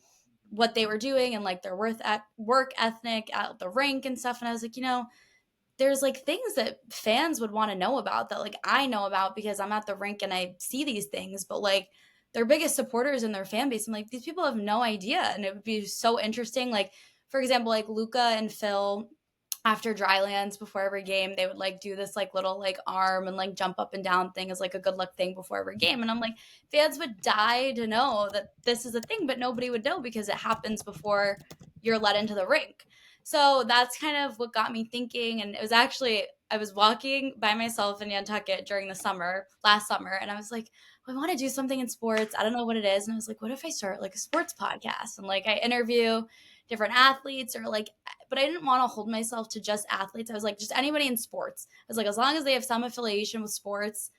what they were doing and like their work ethic at the rink and stuff. And I was like, there's like things that fans would want to know about that like I know about because I'm at the rink and I see these things, but like their biggest supporters in their fan base, I'm like, these people have no idea. And it would be so interesting. Like, for example, like Luca and Phil after Drylands before every game, they would like do this like little like arm and like jump up and down thing as like a good luck thing before every game. And I'm like, fans would die to know that this is a thing, but nobody would know because it happens before you're let into the rink. So that's kind of what got me thinking. And it was actually, I was walking by myself in Nantucket during the summer, last summer, and I was like, I want to do something in sports. I don't know what it is. And I was like, what if I start like a sports podcast? And like I interview different athletes or like, but I didn't want to hold myself to just athletes. I was like, just anybody in sports. I was like, as long as they have some affiliation with sports,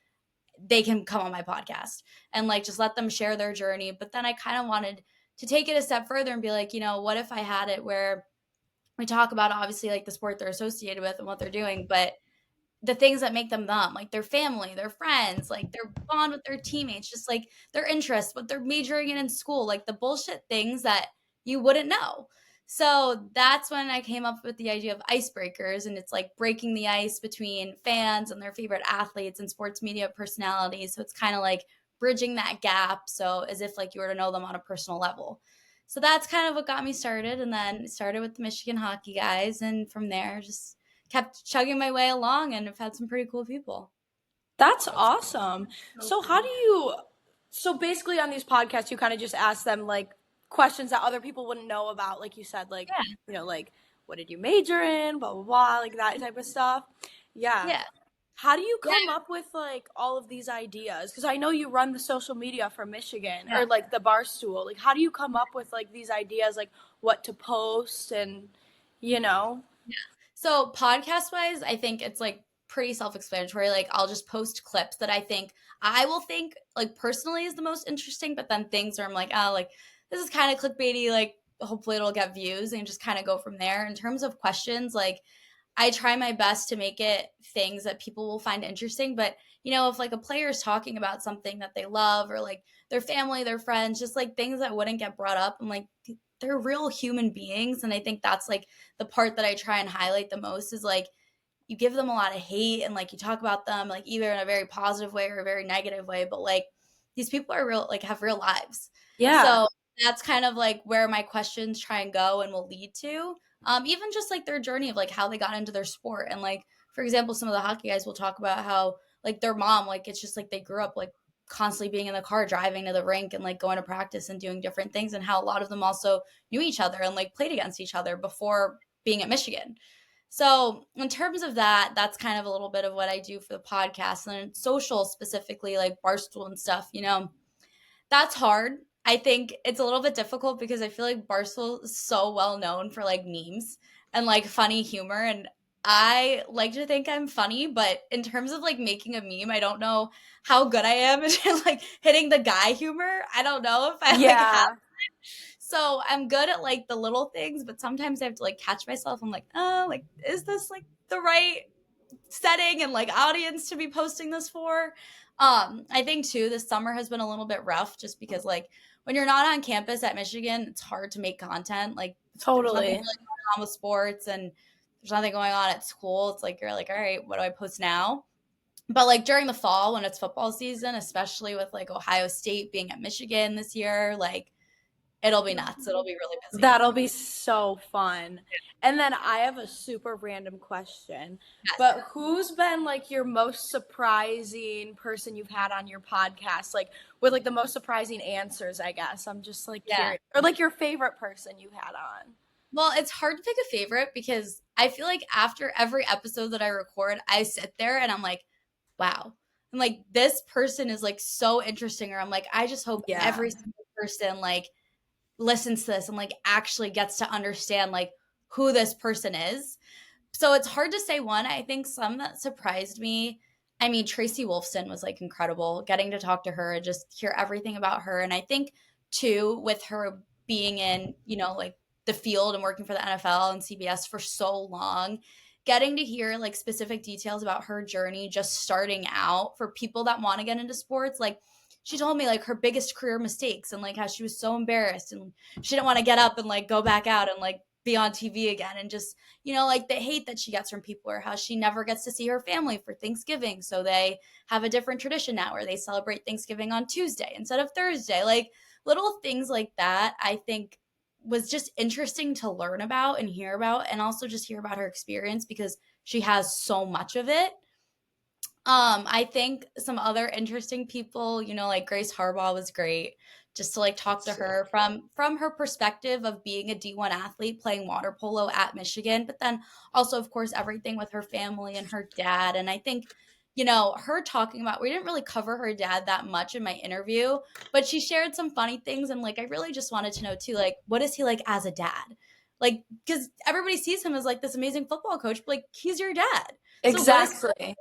they can come on my podcast and like just let them share their journey. But then I kind of wanted to take it a step further and be like, what if I had it where we talk about obviously like the sport they're associated with and what they're doing, but the things that make them, like their family, their friends, like their bond with their teammates, just like their interests, what they're majoring in school, like the bullshit things that you wouldn't know. So that's when I came up with the idea of icebreakers, and it's like breaking the ice between fans and their favorite athletes and sports media personalities. So it's kind of like bridging that gap, so as if like you were to know them on a personal level. So that's kind of what got me started, and then started with the Michigan hockey guys, and from there just kept chugging my way along, and I've had some pretty cool people. That's awesome. So how do you so basically on these podcasts you kind of just ask them like questions that other people wouldn't know about, like you said, like like what did you major in, blah blah blah, like that type of stuff. Yeah. Yeah. How do you come up with like all of these ideas? Because I know you run the social media for Michigan or like the Barstool. Like how do you come up with like these ideas, like what to post and Yeah. So podcast wise, I think it's like pretty self-explanatory. Like I'll just post clips that I will think like personally is the most interesting, but then things where I'm like, oh, like this is kind of clickbaity, like hopefully it'll get views, and just kind of go from there. In terms of questions, like I try my best to make it things that people will find interesting. But, if like a player is talking about something that they love or like their family, their friends, just like things that wouldn't get brought up, I'm like, they're real human beings. And I think that's like the part that I try and highlight the most is like, you give them a lot of hate and like you talk about them like either in a very positive way or a very negative way. But like these people are real, like have real lives. Yeah. So that's kind of like where my questions try and go and will lead to. Even just like their journey of like how they got into their sport. And like, for example, some of the hockey guys will talk about how like their mom, like it's just like they grew up like constantly being in the car, driving to the rink and like going to practice and doing different things, and how a lot of them also knew each other and like played against each other before being at Michigan. So in terms of that, that's kind of a little bit of what I do for the podcast. And social specifically, like Barstool and stuff, that's hard. I think it's a little bit difficult because I feel like Barstool is so well known for like memes and like funny humor. And I like to think I'm funny, but in terms of like making a meme, I don't know how good I am at like hitting the guy humor. I don't know if I like have. Yeah. So I'm good at like the little things, but sometimes I have to like catch myself. I'm like, oh, like, is this like the right setting and like audience to be posting this for? I think too, this summer has been a little bit rough just because like when you're not on campus at Michigan, it's hard to make content. Like there's nothing really Totally. going on with sports and there's nothing going on at school. It's like you're like, all right, what do I post now? But like during the fall when it's football season, especially with like Ohio State being at Michigan this year, like it'll be nuts. It'll be really busy. That'll be so fun. And then I have a super random question. Yes. But who's been like your most surprising person you've had on your podcast? Like with like the most surprising answers, I guess. I'm just like curious. Or like your favorite person you had on. Well, it's hard to pick a favorite because I feel like after every episode that I record, I sit there and I'm like, wow. I'm like, this person is like so interesting. Or I'm like, I just hope every single person like listens to this and like actually gets to understand like who this person is. So it's hard to say one. I think some that surprised me. I mean, Tracy Wolfson was like incredible. Getting to talk to her and just hear everything about her. And I think too, with her being in, you know, like the field and working for the NFL and CBS for so long, getting to hear like specific details about her journey just starting out for people that want to get into sports. Like she told me like her biggest career mistakes and like how she was so embarrassed and she didn't want to get up and like go back out and like be on TV again, and just, you know, like the hate that she gets from people, or how she never gets to see her family for Thanksgiving. So they have a different tradition now where they celebrate Thanksgiving on Tuesday instead of Thursday. Like little things like that, I think was just interesting to learn about and hear about, and also just hear about her experience because she has so much of it. I think some other interesting people, you know, like Grace Harbaugh was great, just to like talk to her from her perspective of being a D1 athlete playing water polo at Michigan, but then also of course everything with her family and her dad. And I think, you know, her talking about, we didn't really cover her dad that much in my interview, but she shared some funny things, and like I really just wanted to know too, like what is he like as a dad? Like, because everybody sees him as like this amazing football coach, but like he's your dad. Exactly. So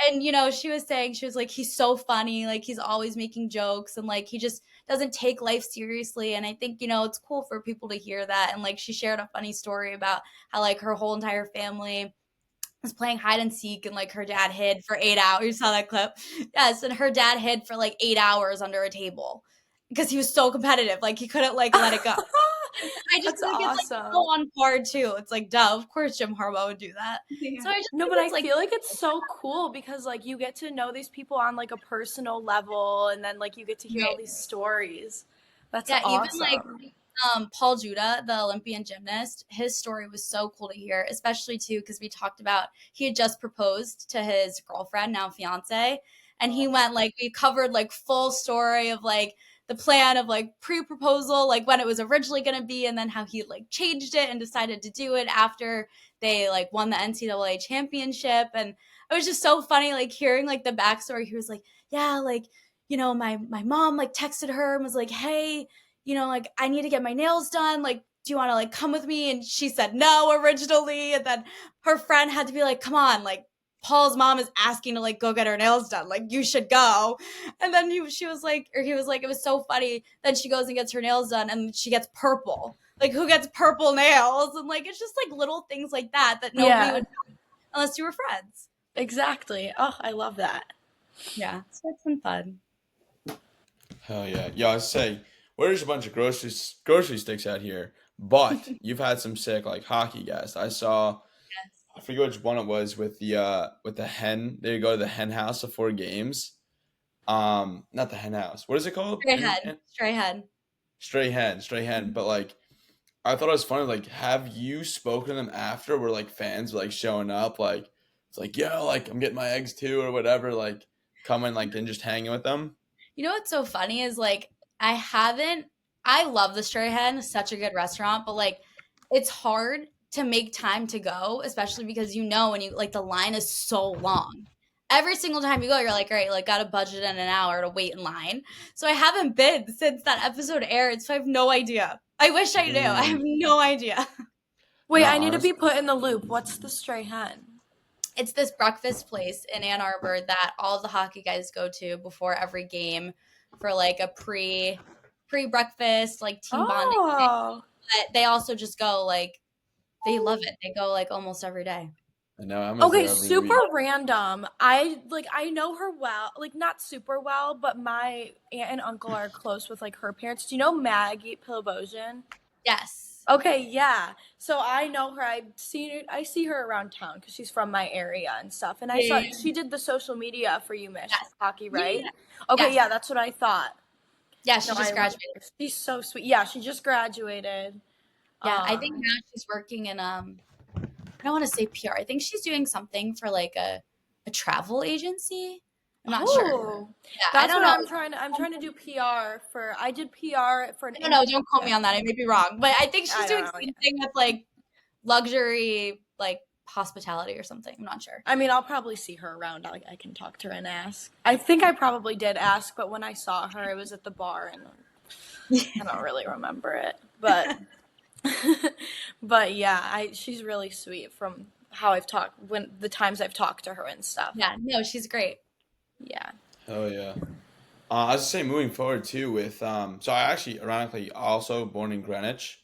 and, you know, she was saying, she was like, he's so funny. Like, he's always making jokes and, like, he just doesn't take life seriously. And I think, you know, it's cool for people to hear that. And, like, she shared a funny story about how, like, her whole entire family was playing hide and seek and, like, her dad hid for 8 hours. You saw that clip? Yes. And her dad hid for, like, 8 hours under a table because he was so competitive. Like, he couldn't, like, let it go. I just That's think awesome. it's like so on par too. It's like, duh, of course Jim Harbaugh would do that. Yeah. So I just No, but I feel like it's so cool because like you get to know these people on like a personal level, and then like you get to hear all these stories. That's awesome. Even like Paul Judah, the Olympian gymnast, his story was so cool to hear, especially too because we talked about he had just proposed to his girlfriend, now fiance, and he went like, we covered like full story of like the plan of like pre-proposal, like when it was originally going to be, and then how he like changed it and decided to do it after they like won the NCAA championship. And it was just so funny, like hearing like the backstory. He was like, yeah, like, you know, my mom like texted her and was like, hey, you know, like I need to get my nails done. Like, do you want to like come with me? And she said no originally. And then her friend had to be like, come on, like Paul's mom is asking to like go get her nails done. Like you should go. And then he was like, it was so funny. Then she goes and gets her nails done and she gets purple. Like who gets purple nails? And like, it's just like little things like that nobody would know unless you were friends. Exactly. Oh, I love that. Yeah. So it's been fun. Hell yeah. Yeah, I say, where's a bunch of grocery sticks out here? But you've had some sick like hockey guests. I saw, I forget which one it was with the hen. They go to the hen house before games. Not the hen house. What is it called? Stray hen. Stray hen. But like, I thought it was funny. Like, have you spoken to them after? Where like fans were like showing up, like it's like, yeah, like I'm getting my eggs too or whatever. Like coming like and just hanging with them. You know what's so funny is like I love the Stray Hen, such a good restaurant, but like it's hard to make time to go, especially because you know when you like the line is so long. Every single time you go, you're like, all right, like got to budget in an hour to wait in line. So I haven't been since that episode aired, so I have no idea. I wish I knew. I have no idea. Wait, No, I need to be honestly, put in the loop. What's the Stray Hen? It's this breakfast place in Ann Arbor that all of the hockey guys go to before every game for like a pre breakfast, like team bonding thing. Oh. But they also just go like they love it. They go like almost every day. I know Emma's Okay, there every super week. random. I know her well, like not super well, but my aunt and uncle are close with like her parents. Do you know Maggie Pilbozian? Yes. Okay, yeah. So I know her. I see her around town because she's from my area and stuff. And I Yeah, saw yeah, she did the social media for you, Mish yes. Hockey, Yeah, right? yeah. Okay, Yes. yeah, that's what I thought. Yeah, No, she I just remember. graduated. She's so sweet. Yeah, she just graduated. Yeah, I think Um, now she's working in I don't want to say PR. I think she's doing something for like a travel agency. I'm not sure. oh, Yeah, I that's don't what know. I'm trying to do PR for. I did PR for an I don't know. Don't quote me internship. on that. I may be wrong, but I think she's I doing don't know. Yeah. something with like luxury, like hospitality or something. I'm not sure. I mean, I'll probably see her around. I can talk to her and ask. I think I probably did ask, but when I saw her, it was at the bar, and I don't really remember it. But but yeah, she's really sweet from how I've talked when the times I've talked to her and stuff. Yeah, no, she's great. Yeah. Hell yeah. I was just saying, moving forward too, with so I actually, ironically, also born in Greenwich.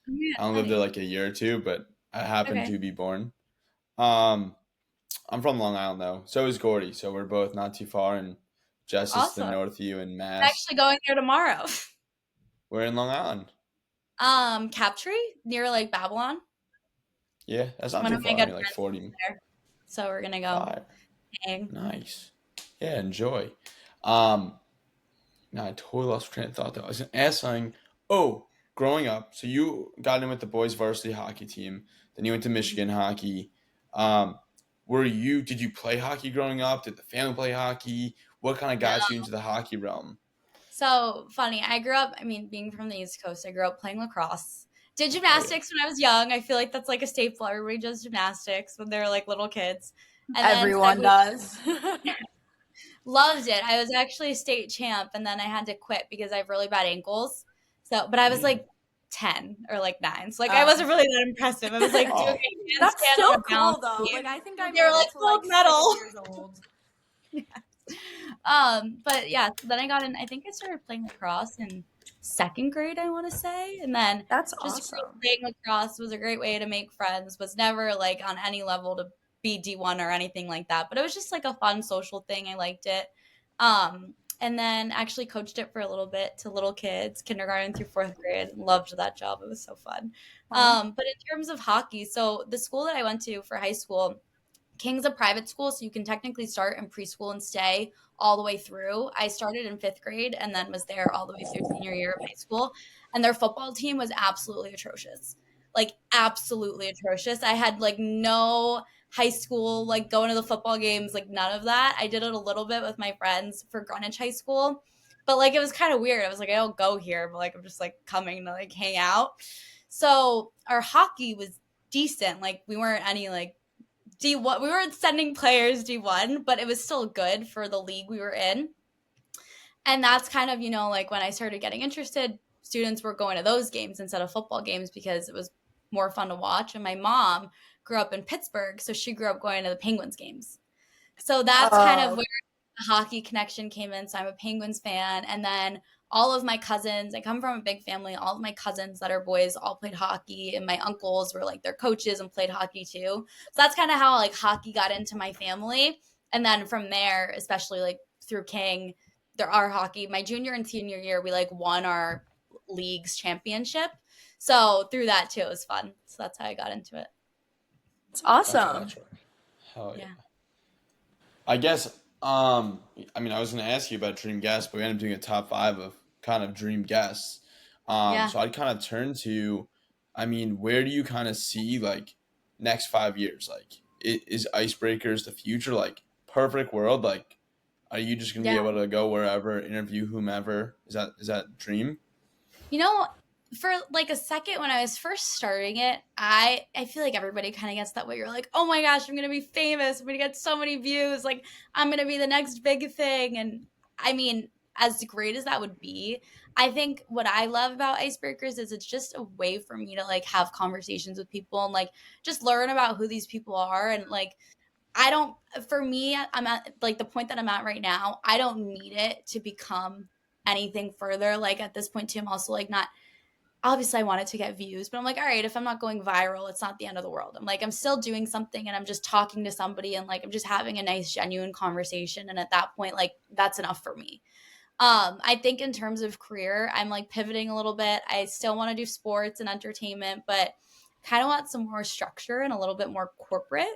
Yeah, I only lived there funny. like a year or two, but I happened Okay, to be born. Um, I'm from Long Island though. So is Gordy. So we're both not too far, and Jess is to the awesome. north of you in I'm Mass. actually going there tomorrow. We're in Long Island. Captree near like Babylon. Yeah, that's not One too of my far. I good mean, like friends lives 40. there, so we're gonna go Five. hang. Nice. Yeah, enjoy. Um, Now I totally lost my train of thought though. I was gonna ask something. Oh, growing up, so you got in with the boys varsity hockey team, then you went to Michigan hockey. Um, did you play hockey growing up? Did the family play hockey? What kind of No. got you into the hockey realm? So funny. I grew up. I mean, being from the East Coast, I grew up playing lacrosse. Did Oh yeah. gymnastics when I was young. I feel like that's like a staple. Everybody does gymnastics when they're like little kids. And then said Everyone we does. loved it. I was actually a state champ, and then I had to quit because I have really bad ankles. So, but I was Yeah. like 10 or like 9. So like I wasn't really that impressive. I was like doing Oh, a That's handstand on still a balance cool though. beam. Like I think I They were made like it to gold like medal. 6 years old. But yeah, so then I got in. I think I started playing lacrosse in second grade, I want to say, and then That's just awesome. playing lacrosse was a great way to make friends. Was never like on any level to be D1 or anything like that, but it was just like a fun social thing. I liked it. And then actually coached it for a little bit to little kids, kindergarten through fourth grade. Loved that job. It was so fun. Huh? But in terms of hockey, so the school that I went to for high school, King's a private school, so you can technically start in preschool and stay all the way through. I started in fifth grade and then was there all the way through senior year of high school. And their football team was absolutely atrocious. Like, absolutely atrocious. I had like no high school, like going to the football games, like none of that. I did it a little bit with my friends for Greenwich High School, but like it was kind of weird. I was like, I don't go here, but like I'm just like coming to like hang out. So our hockey was decent. Like, we weren't any like D1. We weren't sending players D1, but it was still good for the league we were in. And that's kind of, like when I started getting interested, students were going to those games instead of football games because it was more fun to watch. And my mom grew up in Pittsburgh, so she grew up going to the Penguins games. So that's kind of Oh, where the hockey connection came in. So I'm a Penguins fan. And then all of my cousins, I come from a big family. All of my cousins that are boys all played hockey, and my uncles were like their coaches and played hockey too. So that's kind of how like hockey got into my family. And then from there, especially like through King, there are hockey. My junior and senior year, we like won our league's championship. So through that too, it was fun. So that's how I got into it. it's I awesome. gotcha. Hell yeah. Yeah. I guess, I mean, I was going to ask you about dream guests, but we ended up doing a top five of kind of dream guests. Yeah. So I'd kind of turn to, I mean, where do you kind of see like next 5 years? Like, is Icebreakers the future? Like, perfect world? Like, are you just going to be Yeah. able to go wherever, interview whomever? Is that dream? You know, for like a second when I was first starting it, I feel like everybody kind of gets that way. You're like, oh my gosh, I'm gonna be famous. I'm gonna get so many views. Like, I'm gonna be the next big thing. And I mean, as great as that would be, I think what I love about icebreakers is it's just a way for me to like have conversations with people and like just learn about who these people are. And like I don't, for me, I'm at like the point that I'm at right now, I don't need it to become anything further. Like at this point too, I'm also like not, obviously I wanted to get views, but I'm like, all right, if I'm not going viral, it's not the end of the world. I'm like, I'm still doing something and I'm just talking to somebody and like I'm just having a nice genuine conversation, and at that point like that's enough for me. I think in terms of career, I'm like pivoting a little bit. I still want to do sports and entertainment, but kind of want some more structure and a little bit more corporate.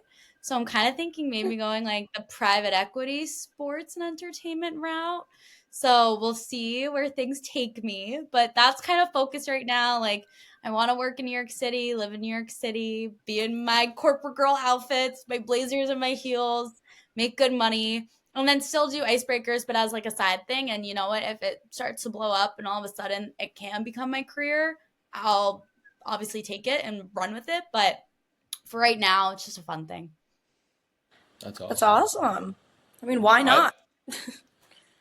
So I'm kind of thinking maybe going like the private equity sports and entertainment route. So we'll see where things take me, but that's kind of focused right now. Like I want to work in New York City, live in New York City, be in my corporate girl outfits, my blazers and my heels, make good money, and then still do icebreakers, but as like a side thing. And you know what? If it starts to blow up and all of a sudden it can become my career, I'll obviously take it and run with it. But for right now, it's just a fun thing. That's That's awesome. awesome. I mean, why I not?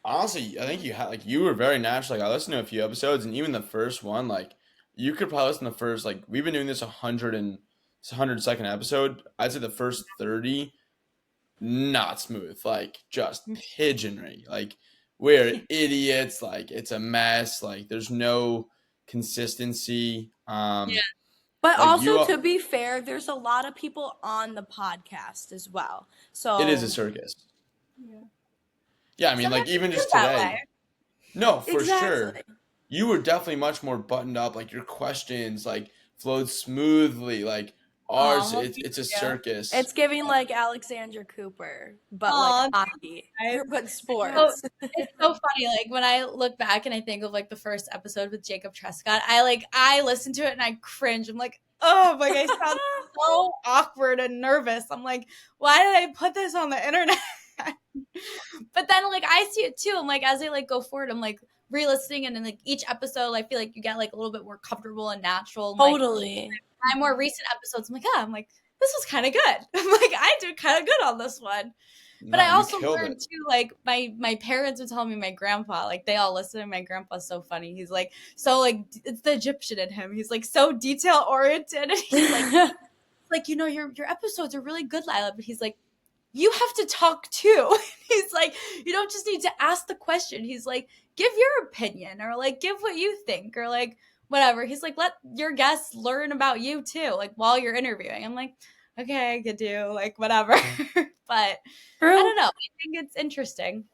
honestly, I think you had like you were very natural. Like I listened to a few episodes, and even the first one, like you could probably listen to the first like we've been doing this 100 second episode. I'd say the first 30 not smooth, like just pigeonry. Like we're idiots. Like it's a mess. Like there's no consistency. Yeah. But Like also, you, to be fair, there's a lot of people on the podcast as well. it is a So, circus. Yeah. Yeah, I mean, like Sometimes it even feels just that way. today. No, for exactly. sure. You were definitely much more buttoned up. Like your questions, like flowed smoothly. Like ours, Well, it's thank it's a you. circus. It's giving like Alexandra Cooper, but like Oh, hockey, guys. but So sports. it's so funny. Like when I look back and I think of like the first episode with Jacob Trescott, I listen to it and I cringe. I'm like, oh, like I sound so awkward and nervous. I'm like, why did I put this on the internet? But then like I see it too. I'm like, as I like go forward, I'm like re-listening, and then like each episode, I feel like you get like a little bit more comfortable and natural. And like Totally. my more recent episodes, I'm like, I'm like, this was kind of good. I'm like, I did kind of good on this one. But No, I you also killed learned it. too, like my parents would tell me my grandpa, like they all listen. And my grandpa's so funny. He's like so like it's the Egyptian in him. He's like so detail oriented, and he's like you know your episodes are really good, Lilah. But he's like you have to talk too. He's like you don't just need to ask the question. He's like give your opinion or like give what you think or like whatever. He's like let your guests learn about you too, like while you're interviewing. I'm like okay, I could do like whatever. But I True. don't know. I think it's interesting.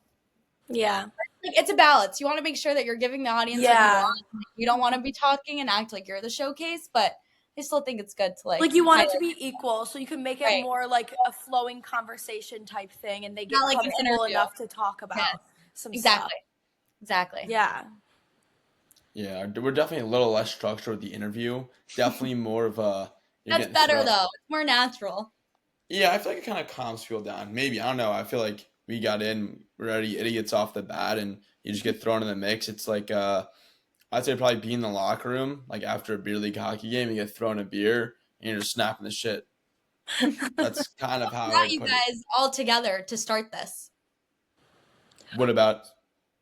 Yeah. Like it's a balance. You want to make sure that you're giving the audience what you Yeah. want. You don't want to be talking and act like you're the showcase, but I still think it's good to like Like you want kind it to of be equal, so you can make it right. more like a flowing conversation type thing, and they get Not like an comfortable interview. enough to talk Yes, about some stuff. exactly. Exactly. Yeah. Yeah, we're definitely a little less structured with the interview. Definitely more of a you're That's getting better thrown. though. It's more natural. Yeah, I feel like it kind of calms people down. Maybe I don't know. I feel like we got in, we're already idiots off the bat, and you just get thrown in the mix. It's like I'd say probably be in the locker room, like after a beer league hockey game, you get thrown a beer and you're just snapping the shit. That's kind of how I Got would you put it. guys all together to start this. What about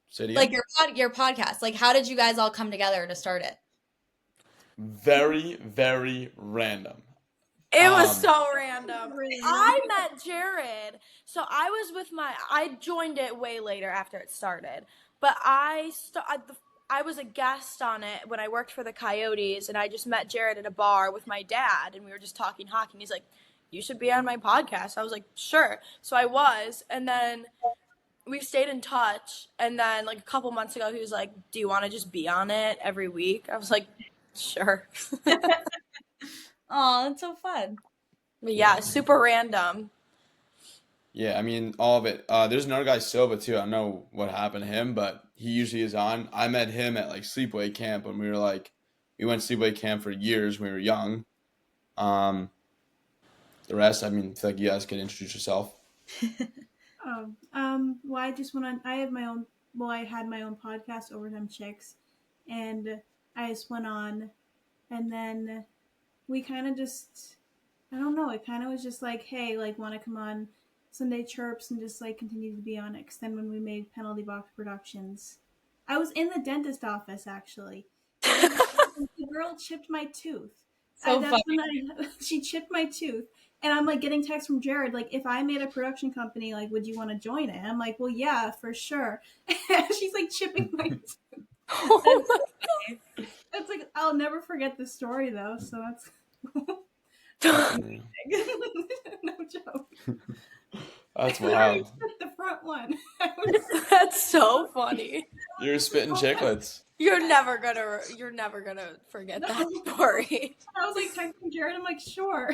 say it Like again? your podcast. Like how did you guys all come together to start it? Very, very random. It was Um, so random. Really I met Jared. So I joined it way later after it started. But I was a guest on it when I worked for the Coyotes, and I just met Jared at a bar with my dad, and we were just talking hockey, and he's like, "You should be on my podcast." I was like, "Sure." So I was, and then we stayed in touch, and then like a couple months ago he was like, "Do you want to just be on it every week?" I was like, "Sure." Oh, that's so fun. But yeah, super random. yeah, I mean all of it. There's another guy Silva too. I don't know what happened to him, but he usually is on. I met him at like sleepaway camp when we went sleepaway camp for years when we were young. Um, the rest, I mean, I feel like you guys could introduce yourself. Oh, well, I just went on. I have my own. Well, I had my own podcast, Overtime Chicks, and I just went on, and then we kind of just, I don't know. It kind of was just like, hey, like, want to come on Sunday Chirps and just like continue to be on it. 'Cause then when we made Penalty Box Productions, I was in the dentist office actually. And the girl chipped my tooth. So That's funny. when she chipped my tooth. And I'm like getting texts from Jared, like, if I made a production company, like, would you want to join it? I'm like, well, yeah, for sure. And she's like chipping my tooth. Oh my That's like, I'll never forget the story though. So that's That's unreal. no joke. That's I already wild. chipped the front one. That's so funny. You're spitting chiclets. You're never gonna forget that story. I was like texting Jared. I'm like, sure.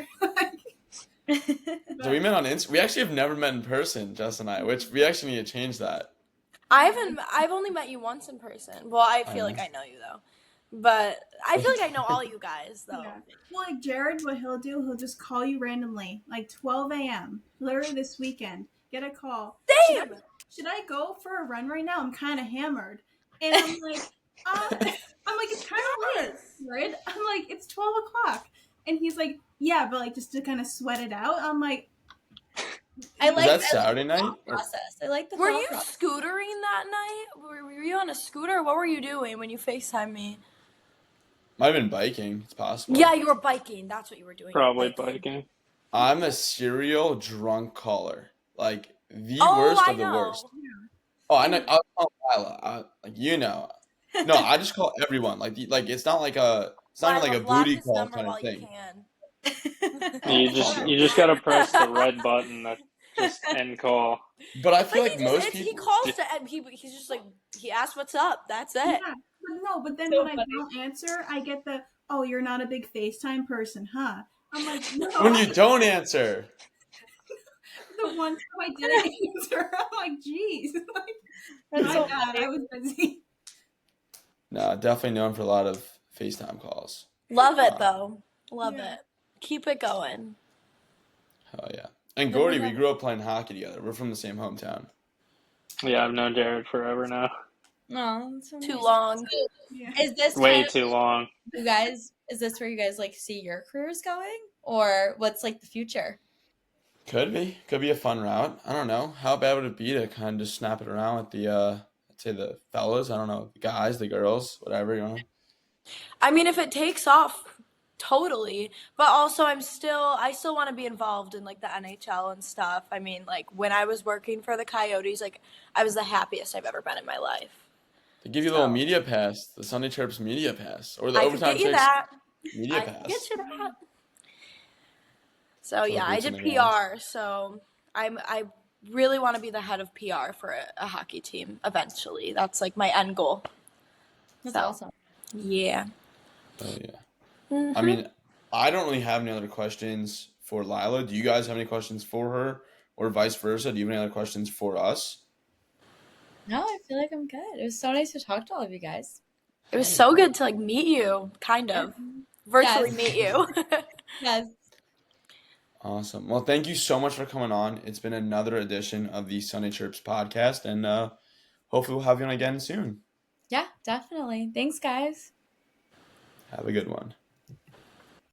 So we met on Insta. We actually have never met in person, Jess and I, which we actually need to change that. I've only met you once in person. Well, I feel like I know you though. But I feel like I know all you guys though. Yeah. Well, like Jared, what he'll do, he'll just call you randomly, like 12 a.m. Literally this weekend. Get a call. Same. Should I go for a run right now? I'm kind of hammered. And I'm like, it's kind of late, Jared. I'm like, it's 12 o'clock. And he's like, yeah, but like just to kind of sweat it out. I'm like, Was that Saturday night? Process. I like the Were thought you process. scootering that night? Were you on a scooter? What were you doing when you FaceTimed me? Might have been biking. It's possible. Yeah, you were biking. That's what you were doing. Probably biking. I'm a serial drunk caller. Like the Oh, worst I of the know. worst. Oh, I know. I'll call Lilah. No, I just call everyone. Like it's not like it's not even like a block booty his call number kind of while you thing. can. You just gotta press the red button that just end call. But I feel like he most he people. calls to and he's just like he asks what's up. That's it. yeah. But no, but then So when funny. I don't answer, I get the, oh, you're not a big FaceTime person, huh? I'm like, no. When you don't answer. The one time I didn't answer, I'm like, geez. That's My so bad, funny. I was busy. No, definitely known for a lot of FaceTime calls. Love it though. Love Yeah. it. Keep it going. Hell yeah. And Gordy, we grew up playing hockey together. We're from the same hometown. Yeah, I've known Jared forever now. No, that's so Too nice. long. So, Yeah. is this Way kind of too long. you guys? Is this where you guys like see your careers going, or what's like the future? Could be a fun route. I don't know. How bad would it be to kind of just snap it around with the I'd say the fellas, I don't know, the guys, the girls, whatever, you know. I mean, if it takes off, totally. But also, I still want to be involved in like the NHL and stuff. I mean, like when I was working for the Coyotes, like I was the happiest I've ever been in my life. They give you a little media pass, the Sunday Chirps media pass, or the I could Overtime get you Chicks that. media I pass. could get you that. So So yeah, I boots did on the ground. PR. So I really want to be the head of PR for a hockey team eventually. That's like my end goal. That's So, awesome. Yeah. Oh yeah. I mean, I don't really have any other questions for Lilah. Do you guys have any questions for her, or vice versa? Do you have any other questions for us? No, I feel like I'm good. It was so nice to talk to all of you guys. It was so good to like meet you, kind of. Virtually Yes. meet you. Yes. Awesome. Well, thank you so much for coming on. It's been another edition of the Sunday Chirps podcast, and hopefully we'll have you on again soon. Yeah, definitely. Thanks, guys. Have a good one.